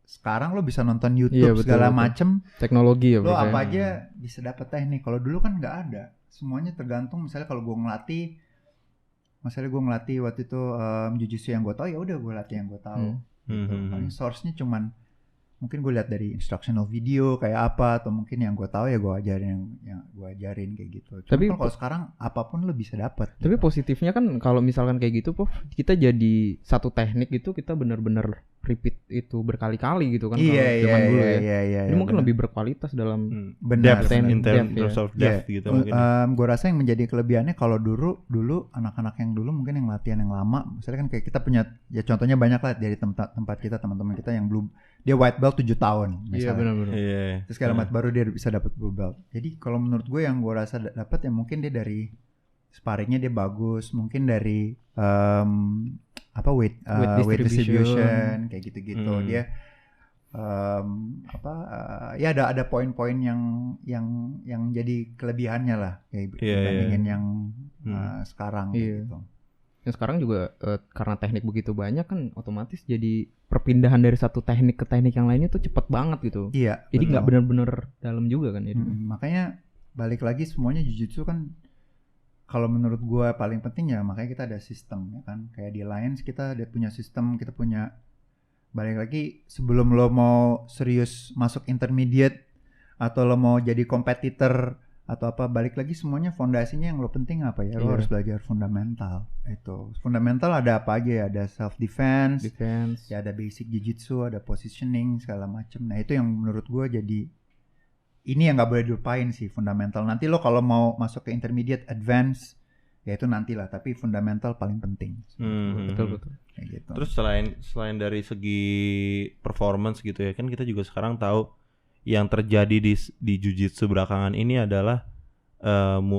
sekarang lo bisa nonton YouTube segala macem teknologi ya. Lo apa aja bisa dapet teknik. Kalau dulu kan nggak ada. Semuanya tergantung. Misalnya kalau gue ngelatih waktu itu Jiu-Jitsu yang gue tahu, ya udah gue latih yang gue tahu. Gitu. Paling source-nya cuman mungkin gue lihat dari instructional video kayak apa, atau mungkin yang gue tahu ya gue ajarin yang gue ajarin kayak gitu. Cuma tapi kalau sekarang apapun lo bisa dapat. Tapi gitu. Positifnya kan kalau misalkan kayak gitu, kita jadi satu teknik gitu kita benar-benar repeat itu berkali-kali gitu kan. Zaman dulu Ini mungkin lebih berkualitas dalam depth in terms of depth gitu mungkin. Gue rasa yang menjadi kelebihannya kalau dulu anak-anak yang dulu mungkin yang latihan yang lama, misalnya kan kayak kita punya ya contohnya banyak lah dari tempat kita, teman-teman kita yang belum, dia white belt 7 tahun misalnya. Iya benar-benar. Terus sekarang baru dia bisa dapat blue belt. Jadi kalau menurut gue yang gue rasa dapat ya mungkin dia dari sparringnya dia bagus, mungkin dari weight distribution kayak gitu-gitu. Dia ya ada poin-poin yang jadi kelebihannya lah kayak dibandingin yang sekarang gitu. Yang sekarang juga karena teknik begitu banyak kan otomatis jadi perpindahan dari satu teknik ke teknik yang lainnya tuh cepet banget gitu. Iya. Jadi nggak benar-benar dalam juga kan. Makanya balik lagi semuanya Jiu-Jitsu kan kalau menurut gue paling penting ya makanya kita ada sistem ya kan. Kayak di Alliance kita punya sistem, kita punya balik lagi sebelum lo mau serius masuk intermediate atau lo mau jadi kompetitor atau apa, balik lagi semuanya fondasinya yang lo penting apa ya, lo harus belajar fundamental. Itu fundamental ada apa aja ya, ada self defense, ya ada basic jiu-jitsu, ada positioning segala macem. Nah itu yang menurut gue jadi ini yang nggak boleh dilupain sih, fundamental. Nanti lo kalau mau masuk ke intermediate, advance, ya itu nantilah, tapi fundamental paling penting. Betul. Kayak gitu. Terus selain dari segi performance gitu ya, kan kita juga sekarang tahu yang terjadi di jiu-jitsu belakangan ini adalah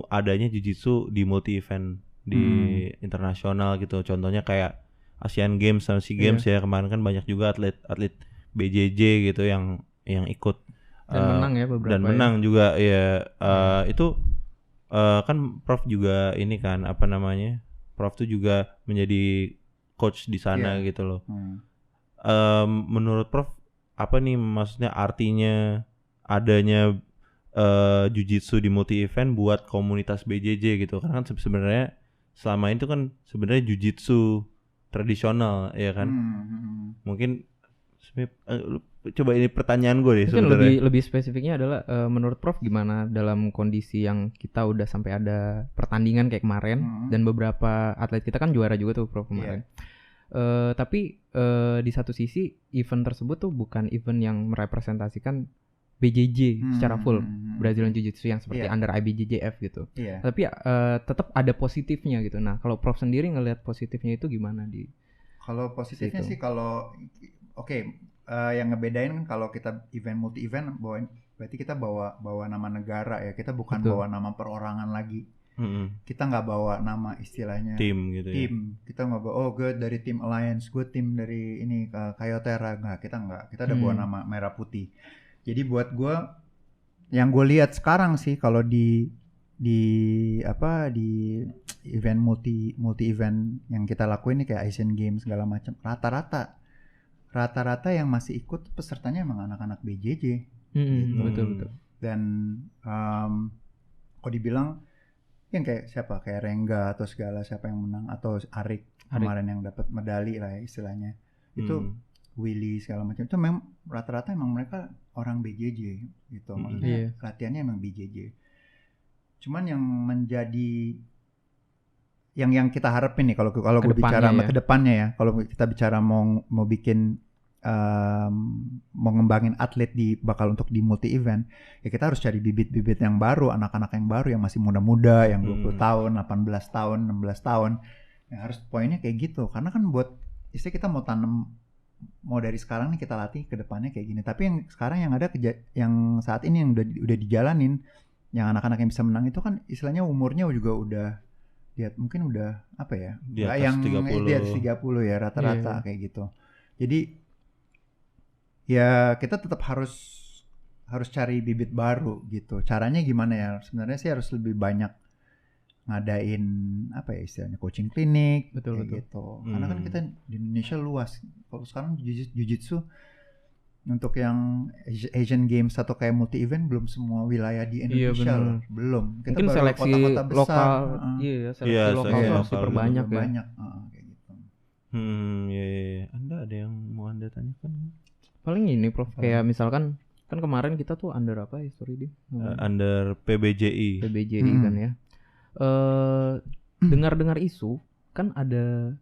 adanya jiu-jitsu di multi event di internasional gitu. Contohnya kayak Asian Games sama SEA Games ya, kemarin kan banyak juga atlet BJJ gitu yang ikut dan menang ya beberapa. Dan menang juga ya. Itu kan Prof juga ini kan apa namanya? Prof tuh juga menjadi coach di sana gitu loh. Menurut Prof apa nih maksudnya artinya adanya jiu-jitsu di multi event buat komunitas BJJ gitu? Karena kan sebenarnya selama itu kan sebenarnya jiu-jitsu tradisional ya kan. Mungkin coba ini pertanyaan gue deh sebenarnya. Lebih spesifiknya adalah menurut Prof gimana dalam kondisi yang kita udah sampai ada pertandingan kayak kemarin dan beberapa atlet kita kan juara juga tuh Prof kemarin. Tapi di satu sisi event tersebut tuh bukan event yang merepresentasikan BJJ secara full, Brazilian Jiu-Jitsu yang seperti under IBJJF gitu. Tapi tetap ada positifnya gitu. Nah, kalau Prof sendiri ngelihat positifnya itu gimana di? Kalau positifnya sih kalau yang ngebedain kan kalau kita event multi event berarti kita bawa nama negara ya. Kita bukan bawa nama perorangan lagi. Kita nggak bawa nama istilahnya tim gitu ya. Kita nggak bawa gue dari tim Alliance, gue tim dari ini Kayotera. Kita udah bawa nama merah putih. Jadi buat gue yang gue lihat sekarang sih kalau di event multi event yang kita lakuin ini kayak Asian Games segala macam, rata-rata yang masih ikut pesertanya emang anak-anak BJJ. Gitu. Betul. Dan kalau dibilang yang kayak siapa, kayak Rengga atau segala siapa yang menang, atau Arik kemarin yang dapat medali lah ya istilahnya, itu Willy segala macam, itu memang rata-rata emang mereka orang BJJ gitu. Maksudnya latihannya emang BJJ. Cuman yang menjadi yang kita harapin nih kalau gue bicara ke depannya ya, kalau kita bicara mau bikin mau ngembangin atlet bakal untuk di multi event, ya kita harus cari bibit-bibit yang baru, anak-anak yang baru yang masih muda-muda, yang 20 tahun, 18 tahun, 16 tahun. Ya harus poinnya kayak gitu. Karena kan buat istilah kita mau tanam, mau dari sekarang nih kita latih ke depannya kayak gini. Tapi yang sekarang yang ada yang saat ini yang udah dijalanin, yang anak-anak yang bisa menang itu kan istilahnya umurnya juga udah mungkin udah apa ya? Di atas 30. Di atas 30 ya rata-rata kayak gitu. Jadi ya kita tetap harus cari bibit baru gitu. Caranya gimana ya? Sebenarnya sih harus lebih banyak ngadain apa ya istilahnya, coaching klinik gitu. Karena kan kita di Indonesia luas. Kalau sekarang jiu-jitsu untuk yang Asian Games atau kayak multi event belum semua wilayah di Indonesia belum. Kita mungkin baru seleksi kota-kota besar. Lokal, seleksi lokal masih perbanyak ya. Banyak kayak gitu. Anda ada yang mau Anda tanyakan? Paling ini Prof, kayak misalkan kan kemarin kita tuh under apa history dia? Under PBJI kan ya. Dengar-dengar isu kan ada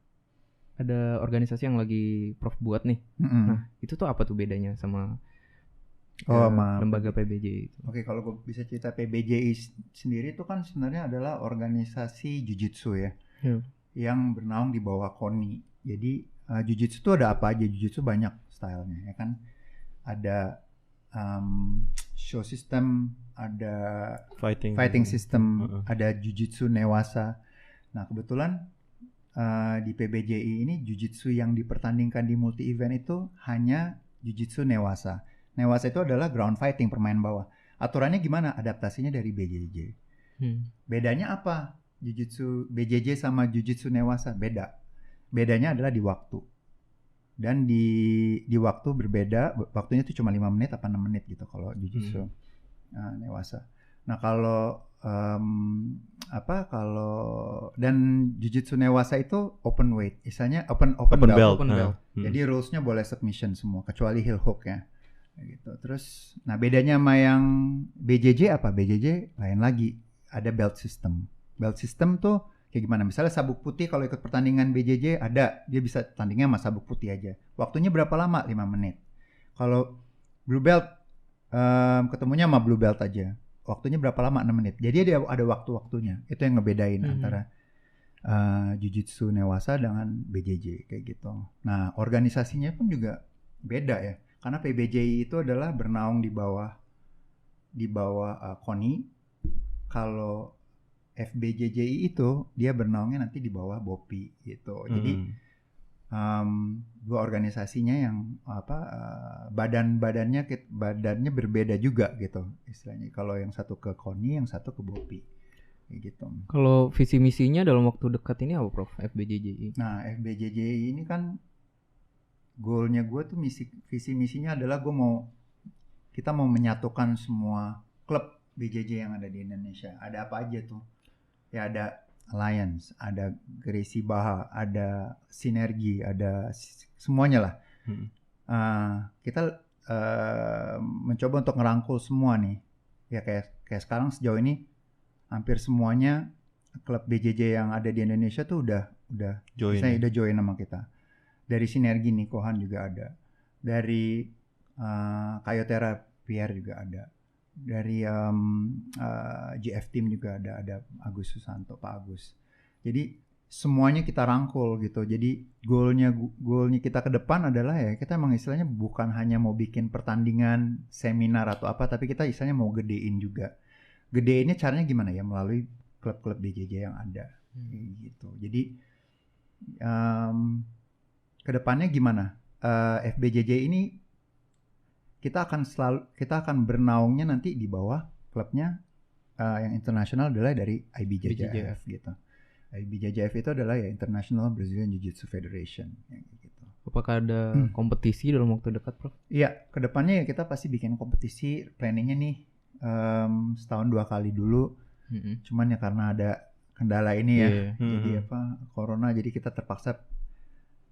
organisasi yang lagi Prof buat nih. Nah, itu tuh apa tuh bedanya sama lembaga PBJI itu? Oke, kalau gue bisa cerita, PBJI sendiri itu kan sebenarnya adalah organisasi jiu-jitsu ya. Yang bernaung di bawah KONI. Jadi jiu-jitsu itu ada apa aja? Jiu-jitsu banyak stylenya ya kan. Ada show system, ada fighting system, ada jiu-jitsu newasa. Nah, kebetulan di PBJI ini jiu-jitsu yang dipertandingkan di multi event itu hanya jiu-jitsu newasa. Newasa itu adalah ground fighting, permain bawah. Aturannya gimana? Adaptasinya dari BJJ. Bedanya apa? Jiu-jitsu BJJ sama jiu-jitsu newasa beda. Bedanya adalah di waktu. Dan di waktu berbeda, waktunya itu cuma 5 menit apa 6 menit gitu kalau jiu-jitsu newasa. Nah kalau dan Jujutsu Newasa itu open weight, misalnya open belt. Open belt. Jadi rulesnya boleh submission semua kecuali heel hook ya. Gitu. Terus, nah bedanya sama yang BJJ apa? BJJ lain lagi, ada belt system. Belt system tuh kayak gimana? Misalnya sabuk putih kalau ikut pertandingan BJJ ada, dia bisa tandingnya sama sabuk putih aja. Waktunya berapa lama? 5 menit. Kalau blue belt ketemunya sama blue belt aja. Waktunya berapa lama? 6 menit. Jadi ada waktu-waktunya. Itu yang ngebedain antara Jujutsu Newasa dengan BJJ kayak gitu. Nah, organisasinya pun juga beda ya. Karena PBJI itu adalah bernaung di bawah KONI. Kalau FBJJI itu dia bernaungnya nanti di bawah BOPI gitu. Jadi dua organisasinya yang badannya berbeda juga gitu istilahnya. Kalau yang satu ke KONI, yang satu ke BOPI gitu. Kalau visi misinya dalam waktu dekat ini apa Prof? FBJJI. Nah, FBJJI ini kan goalnya gue tuh visi misinya adalah kita mau menyatukan semua klub BJJ yang ada di Indonesia. Ada apa aja tuh? Ya ada Alliance, ada Gracie Baha, ada Sinergi, ada semuanya lah. Kita mencoba untuk ngerangkul semua nih. Ya kayak sekarang sejauh ini hampir semuanya klub BJJ yang ada di Indonesia tuh udah join sama kita. Dari Sinergi nih Kohan juga ada. Dari Kayotera Pierre juga ada. Dari GF Team juga ada Agus Susanto, Pak Agus. Jadi semuanya kita rangkul gitu. Jadi goalnya kita ke depan adalah ya kita emang istilahnya bukan hanya mau bikin pertandingan, seminar atau apa, tapi kita istilahnya mau gedein juga. Gedeinnya caranya gimana ya? Melalui klub-klub BJJ yang ada. Gitu. Jadi kedepannya gimana? FBJJ ini kita akan bernaungnya nanti di bawah klubnya yang internasional adalah dari IBJJF gitu. IBJJF itu adalah ya International Brazilian Jiu-Jitsu Federation gitu. Apakah ada kompetisi dalam waktu dekat, Prof? Iya, kedepannya ya kita pasti bikin kompetisi. Planningnya nih setahun 2 kali dulu. Cuman ya karena ada kendala ini ya, jadi corona, jadi kita terpaksa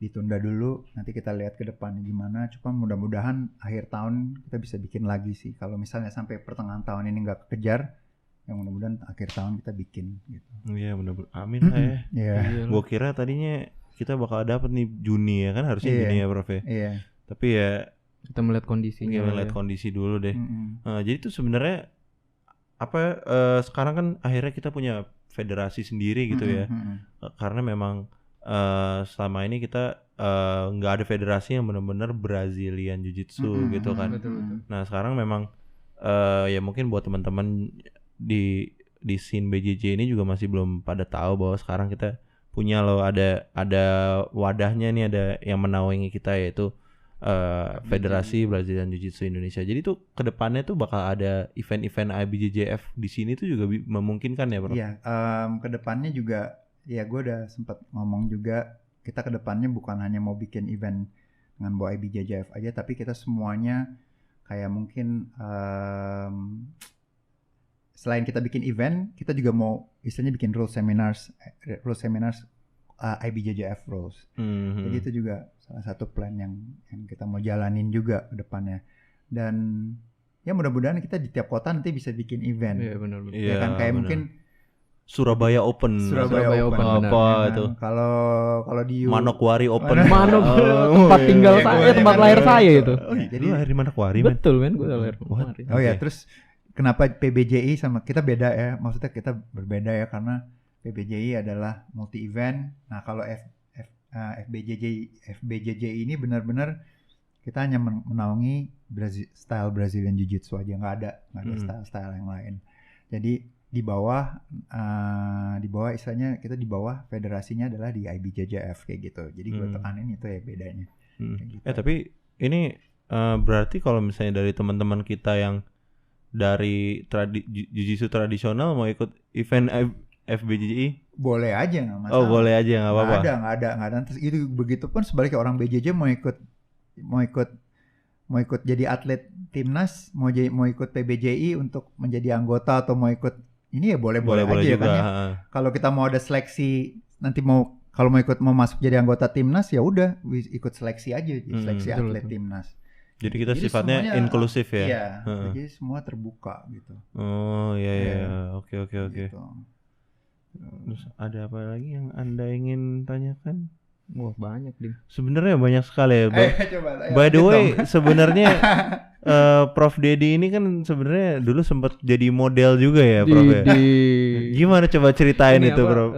ditunda dulu, nanti kita lihat ke depannya gimana. Cuma mudah-mudahan akhir tahun kita bisa bikin lagi sih. Kalau misalnya sampai pertengahan tahun ini nggak kekejar, ya mudah-mudahan akhir tahun kita bikin gitu. Iya mudah-mudahan, amin lah ya. Iya. Gue kira tadinya kita bakal dapet nih Juni ya kan, harusnya Juni ya Prof ya. Iya. Tapi ya kita melihat kondisinya. Melihat kondisi dulu deh. Jadi tuh sebenarnya sekarang kan akhirnya kita punya federasi sendiri gitu ya. Karena memang selama ini kita nggak ada federasi yang benar-benar Brazilian Jiu-Jitsu gitu kan. Betul. Nah sekarang memang ya mungkin buat teman-teman di scene BJJ ini juga masih belum pada tahu bahwa sekarang kita punya loh ada wadahnya nih, ada yang menaungi kita yaitu Federasi Brazilian Jiu-Jitsu Indonesia. Jadi tuh kedepannya tuh bakal ada event-event IBJJF di sini tuh juga memungkinkan ya Bro? Iya, kedepannya juga. Ya gue udah sempat ngomong juga, kita kedepannya bukan hanya mau bikin event dengan bawa IBJJF aja, tapi kita semuanya kayak mungkin selain kita bikin event, kita juga mau istilahnya bikin rule seminars IBJJF rules. Jadi itu juga salah satu plan yang kita mau jalanin juga kedepannya. Dan ya mudah-mudahan kita di tiap kota nanti bisa bikin event. Iya benar. Ya kan kayak mungkin Surabaya Open Open, apa itu? Kalau di Manokwari Open. Tempat tinggal saya, tempat lahir saya itu. Jadi lahir di Manokwari. Betul men, gue lahir di Manokwari. Oh ya, terus kenapa PBJI sama kita beda ya? Maksudnya kita berbeda ya karena PBJI adalah multi event. Nah, kalau FBJJ ini benar-benar kita hanya menaungi style Brazilian Jiu-Jitsu aja, nggak ada style-style yang lain. Jadi di bawah istilahnya kita di bawah federasinya adalah di IBJJF kayak gitu. Jadi gue tekanin itu ya bedanya. Gitu. Tapi ini berarti kalau misalnya dari teman-teman kita yang dari jiu-jitsu tradisional mau ikut event FBJJ boleh aja nggak masalah. Oh boleh aja nggak apa-apa. Nggak ada. Terus itu begitu pun sebaliknya orang BJJ mau ikut mau ikut jadi atlet timnas, mau ikut PBJI untuk menjadi anggota atau mau ikut ini ya boleh aja juga. Kan ya. Kalau kita mau ada seleksi nanti kalau mau masuk jadi anggota timnas ya udah ikut seleksi aja, seleksi atlet timnas. Jadi kita sifatnya inklusif ya. Iya. Jadi semua terbuka gitu. Oh iya. Oke. Gitu. Terus ada apa lagi yang Anda ingin tanyakan? Wah banyak deh. Sebenarnya banyak sekali ya. Coba, by the way, sebenarnya Prof Dedi ini kan sebenarnya dulu sempat jadi model juga ya, Prof. Gimana coba ceritain ini itu, Prof?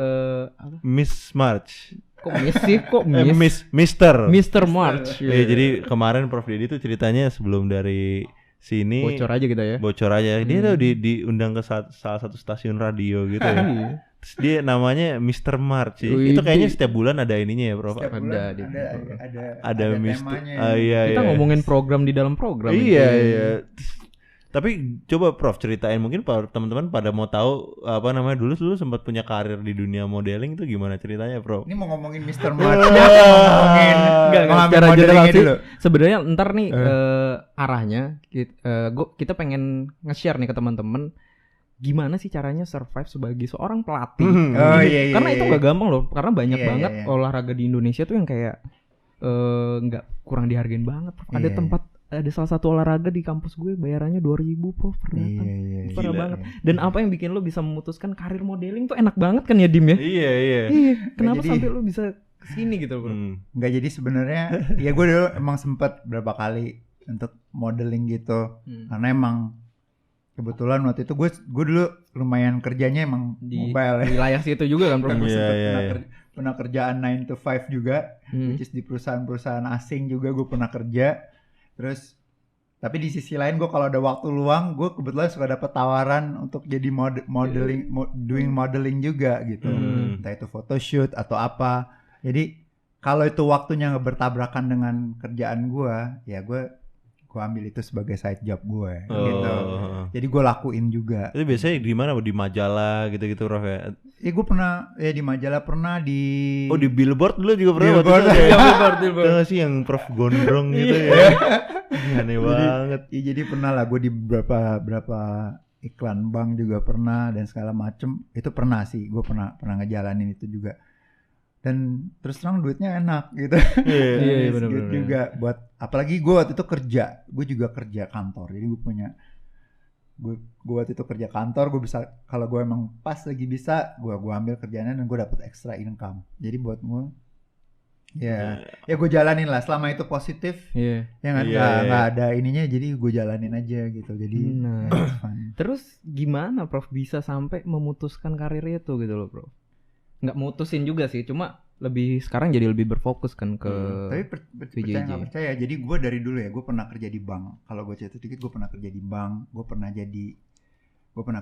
Miss March. Kok Miss sih? Kok Miss? Mister March. Iya, jadi kemarin Prof Dedi tuh ceritanya sebelum dari sini bocor aja kita ya. Bocor aja. Dia tuh diundang ke salah satu stasiun radio gitu ya. Terus dia namanya Mr. March. Itu kayaknya setiap bulan ada ininya ya, Prof. Ada temanya. Kita ngomongin program di dalam program. Iya. Tapi coba Prof ceritain, mungkin teman-teman pada mau tahu apa namanya, dulu sempat punya karir di dunia modeling itu gimana ceritanya, Prof? Ini mau ngomongin Mr. March, ngomongin secara general sih. Sebenarnya ntar nih arahnya kita pengen nge-share nih ke teman-teman gimana sih caranya survive sebagai seorang pelatih. Iya. Karena itu gak gampang loh, karena banyak banget olahraga di Indonesia tuh yang kayak nggak kurang dihargain banget. Ada salah satu olahraga di kampus gue bayarannya 2.000 Prof per datang. Parah banget. Dan apa yang bikin lo bisa memutuskan karir modeling tuh enak banget kan ya, Dim ya? Iya. Kenapa sampai lo bisa kesini gitu, Bro? Nggak, jadi sebenarnya ya gue dulu emang sempet berapa kali untuk modeling gitu. Karena emang kebetulan waktu itu gue dulu lumayan kerjanya emang di mobile di wilayah situ juga kan, Bro? Pernah kerjaan 9 to 5 juga, which is di perusahaan-perusahaan asing juga gue pernah kerja. Terus tapi di sisi lain gue kalau ada waktu luang gue kebetulan suka dapat tawaran untuk jadi modeling, doing modeling juga gitu. Entah itu photoshoot atau apa. Jadi kalau itu waktunya nggak bertabrakan dengan kerjaan gue, ya gue ambil itu sebagai side job gue gitu. Jadi gue lakuin juga. Itu biasanya di mana? Di majalah gitu-gitu, Prof ya? Gue pernah di majalah, pernah di Billboard dulu juga pernah. Billboard. Billboard sih yang Prof gondrong gitu ya. Aneh banget. Jadi pernah lah gue di berapa iklan bank juga pernah dan segala macem. Itu pernah sih, gue pernah ngejalanin itu juga. Dan terus terang duitnya enak gitu. Iya benar-benar. Juga buat, apalagi gue waktu itu gue juga kerja kantor. Jadi gue waktu itu kerja kantor, gue bisa, kalau gue emang pas lagi bisa, gue ambil kerjaannya dan gue dapet extra income. Jadi buat gue ya gue jalanin lah selama itu positif. Nggak ada ininya, jadi gue jalanin aja gitu. Jadi terus gimana Prof bisa sampai memutuskan karirnya itu gitu loh, Prof? Nggak mutusin juga sih, cuma sekarang jadi lebih berfokus kan ke tapi percaya nggak percaya, jadi gue dari dulu ya gue pernah kerja di bank. Kalau gue cerita dikit, gue pernah kerja di bank, gue pernah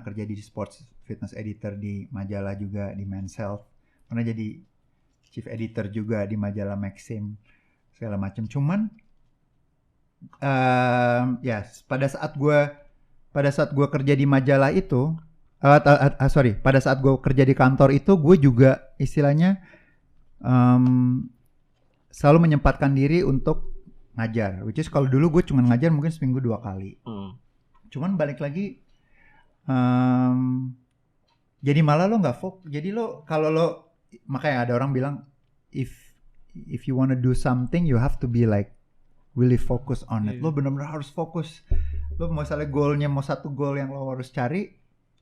kerja di sports fitness editor di majalah juga, di Men's Health, pernah jadi chief editor juga di majalah Maxim, segala macam. Cuman pada saat gue kerja di majalah itu, pada saat gue kerja di kantor itu, gue juga istilahnya selalu menyempatkan diri untuk ngajar. Which is kalau dulu gue cuma ngajar mungkin seminggu 2 kali. Cuman balik lagi, jadi malah lo nggak fokus. Jadi makanya ada orang bilang if you wanna do something, you have to be like really focus on it. Lo benar-benar harus fokus. Lo misalnya goalnya mau satu goal yang lo harus cari.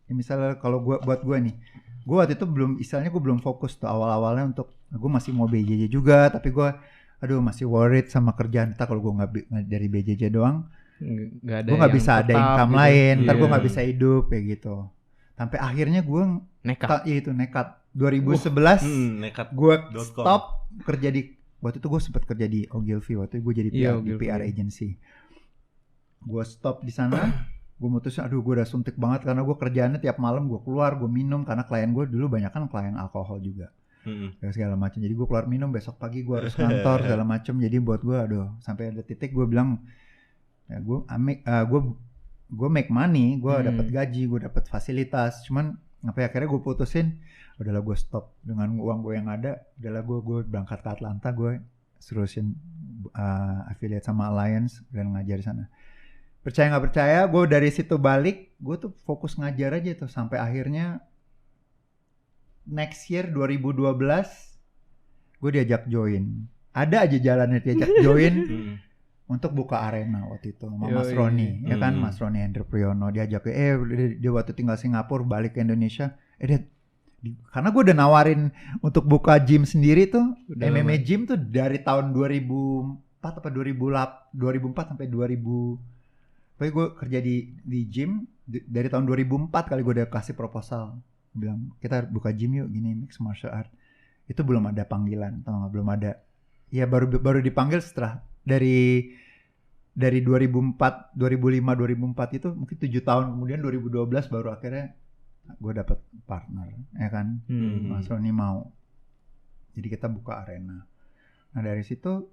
Ya misalnya kalau buat gue nih, gue waktu itu belum fokus tuh awal-awalnya untuk, gue masih mau BJJ juga, tapi gue masih worried sama kerjaan. Entah kalau gue nggak dari BJJ doang, gue nggak bisa ada income gitu lain, ntar gue nggak bisa hidup kayak gitu. Sampai akhirnya gue nekat 2011 gue stop kerja di, waktu itu gue sempat kerja di Ogilvy, waktu itu gue jadi PR agency. Gue stop di sana. Gue mutusin, gue udah suntik banget karena gue kerjaannya tiap malam gue keluar, gue minum, karena klien gue dulu banyak kan klien alkohol juga, segala macam. Jadi gue keluar minum, besok pagi gue harus kantor segala macam. Jadi buat gue, sampai ada titik gue bilang, ya gue make money, gue dapat gaji, gue dapat fasilitas. Cuman akhirnya gue putusin, udahlah gue stop dengan uang gue yang ada, udahlah gue berangkat ke Atlanta, gue Solution affiliate sama Alliance dan ngajar di sana. Percaya nggak percaya, gue dari situ balik, gue tuh fokus ngajar aja tuh sampai akhirnya next year 2012 gue diajak join. Ada aja jalannya diajak join untuk buka arena waktu itu sama Mas Roni, ya kan, Mas Roni Hendro Priyono diajak dia waktu tinggal Singapura balik ke Indonesia. Karena gue udah nawarin untuk buka gym sendiri tuh, MMA gym tuh dari tahun 2004 apa 2004 sampai 2000. Pokoknya gue kerja di gym dari tahun 2004 kali gue udah kasih proposal, bilang kita buka gym yuk gini, mixed martial art. Itu belum ada panggilan, tau gak, belum ada. Ya baru dipanggil setelah dari 2004, 2005, 2004 itu mungkin 7 tahun kemudian 2012 baru akhirnya gue dapet partner, ya kan, Mas Roni mau. Jadi kita buka arena. Nah dari situ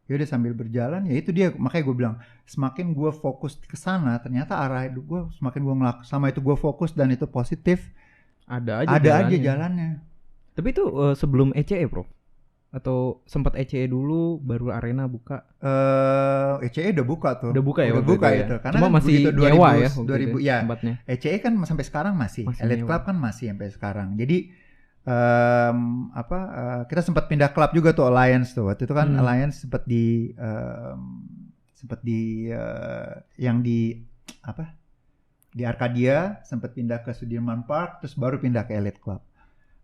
ya udah sambil berjalan, ya itu dia, makanya gue bilang semakin gue fokus ke sana ternyata arah hidup gue semakin gue sama itu gue fokus dan itu positif, ada aja jalannya. Tapi itu sebelum ECE bro? Atau sempat ECE dulu baru arena buka? ECE udah buka tuh. Udah buka ya? Udah buka itu. Ya. Karena cuma kan masih nyewa ya? 2000 ya. Tempatnya. ECE kan sampai sekarang masih Elite Club kan masih sampai sekarang. Jadi kita sempat pindah klub juga tuh, Alliance tuh. Waktu itu kan Alliance sempat di yang di Arcadia, sempat pindah ke Sudirman Park, terus baru pindah ke Elite Club.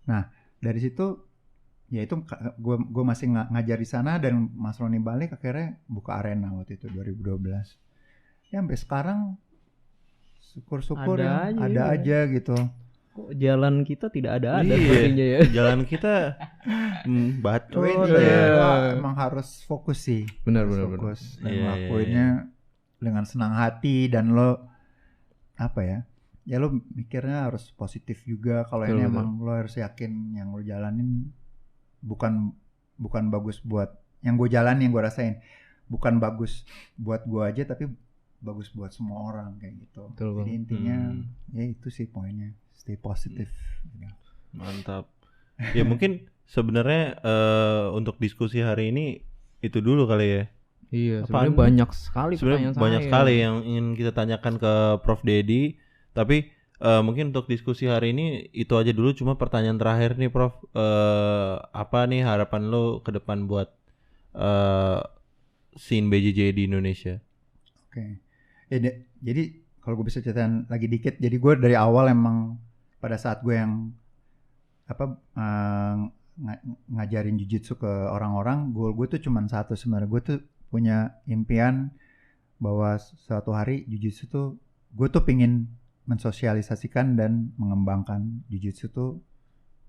Nah dari situ ya itu gue masih ngajar di sana dan Mas Roni balik akhirnya buka arena waktu itu 2012. Ya sampai sekarang syukur-syukur ada aja gitu. Kok jalan kita tidak ada sepertinya ya. Jalan kita bacot ya. Emang harus fokus sih. Benar. Fokus dan ngelakuinnya dengan senang hati dan lo lo mikirnya harus positif juga. Kalau ini emang lo harus yakin yang lo jalanin bukan bagus buat yang gue jalanin, yang gue rasain, bukan bagus buat gue aja tapi bagus buat semua orang kayak gitu. Betul, jadi intinya ya itu sih poinnya, stay positif. Mantap. Ya mungkin sebenarnya untuk diskusi hari ini itu dulu kali ya. Iya, sebenarnya banyak sekali pertanyaan banyak sekali yang ingin kita tanyakan ke Prof Dedi, tapi mungkin untuk diskusi hari ini itu aja dulu. Cuma pertanyaan terakhir nih Prof, apa nih harapan lo ke depan buat scene BJJ di Indonesia? Oke. Jadi kalau gue bisa ceritain lagi dikit, jadi gue dari awal emang pada saat gue yang ngajarin jujitsu ke orang-orang, goal gue tuh cuma satu sebenarnya. Gue tuh punya impian bahwa suatu hari jujitsu tuh, gue tuh pingin mensosialisasikan dan mengembangkan jujitsu tuh,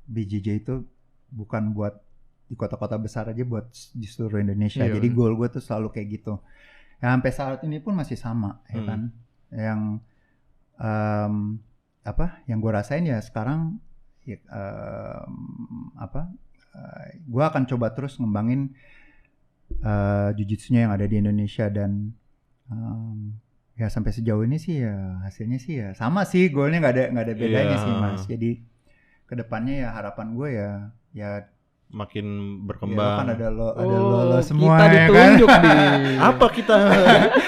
BJJ itu bukan buat di kota-kota besar aja, buat di seluruh Indonesia. Jadi goal gue tuh selalu kayak gitu. Ya, sampai saat ini pun masih sama, ya kan. Yang yang gue rasain ya sekarang, gue akan coba terus ngembangin jujitsunya yang ada di Indonesia dan ya sampai sejauh ini sih ya hasilnya sih ya sama sih, goalnya nggak ada bedanya sih Mas. Jadi kedepannya ya harapan gue ya makin berkembang. Ya, kan ada lo semua kita ya ditunjuk kan? Apa kita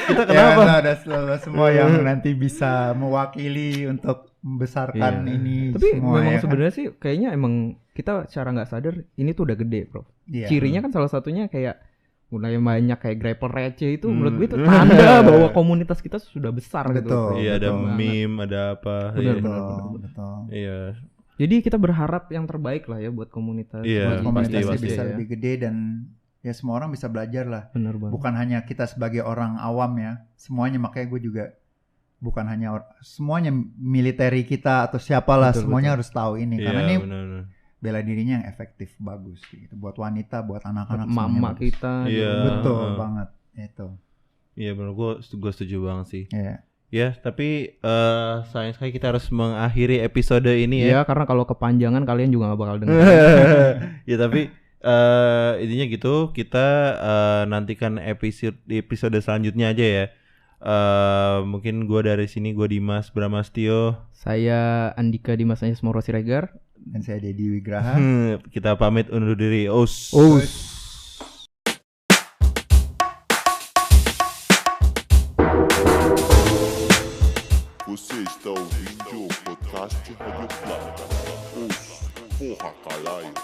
kenapa? Ya, ada lo semua yang nanti bisa mewakili untuk membesarkan ini. Tapi semua, memang ya sebenarnya sih kayaknya emang kita secara nggak sadar ini tuh udah gede, Bro. Iya. Cirinya kan salah satunya kayak mulai banyak kayak grapple receh itu menurut gue itu tanda bahwa komunitas kita sudah besar gitu. Iya, ada meme, ada apa. Betul. Iya. Jadi kita berharap yang terbaik lah ya buat komunitas. Iya, komunitasnya pasti, bisa ya. lebih gede dan ya semua orang bisa belajar lah. Benar banget. Bukan hanya kita sebagai orang awam ya, semuanya. Makanya gue juga bukan hanya semuanya militeri kita atau siapalah, semuanya harus tahu ini karena ini bela dirinya yang efektif, bagus gitu buat wanita, buat anak-anak, mama kita. Iya. Betul banget itu. Iya benar, gue setuju banget sih. Iya. Ya, tapi sayang sekali kita harus mengakhiri episode ini ya. Iya, karena kalau kepanjangan kalian juga gak bakal dengar. Ya, tapi intinya gitu, kita nantikan episode selanjutnya aja ya. Mungkin gue dari sini, gue Dimas Bramastio. Saya Andika Dimas Anjasmoro Siregar. Dan saya Dedi Wigraha. Kita pamit undur diri. Os. está ouvindo o podcast Rádio Plata. Os Porra Caralho.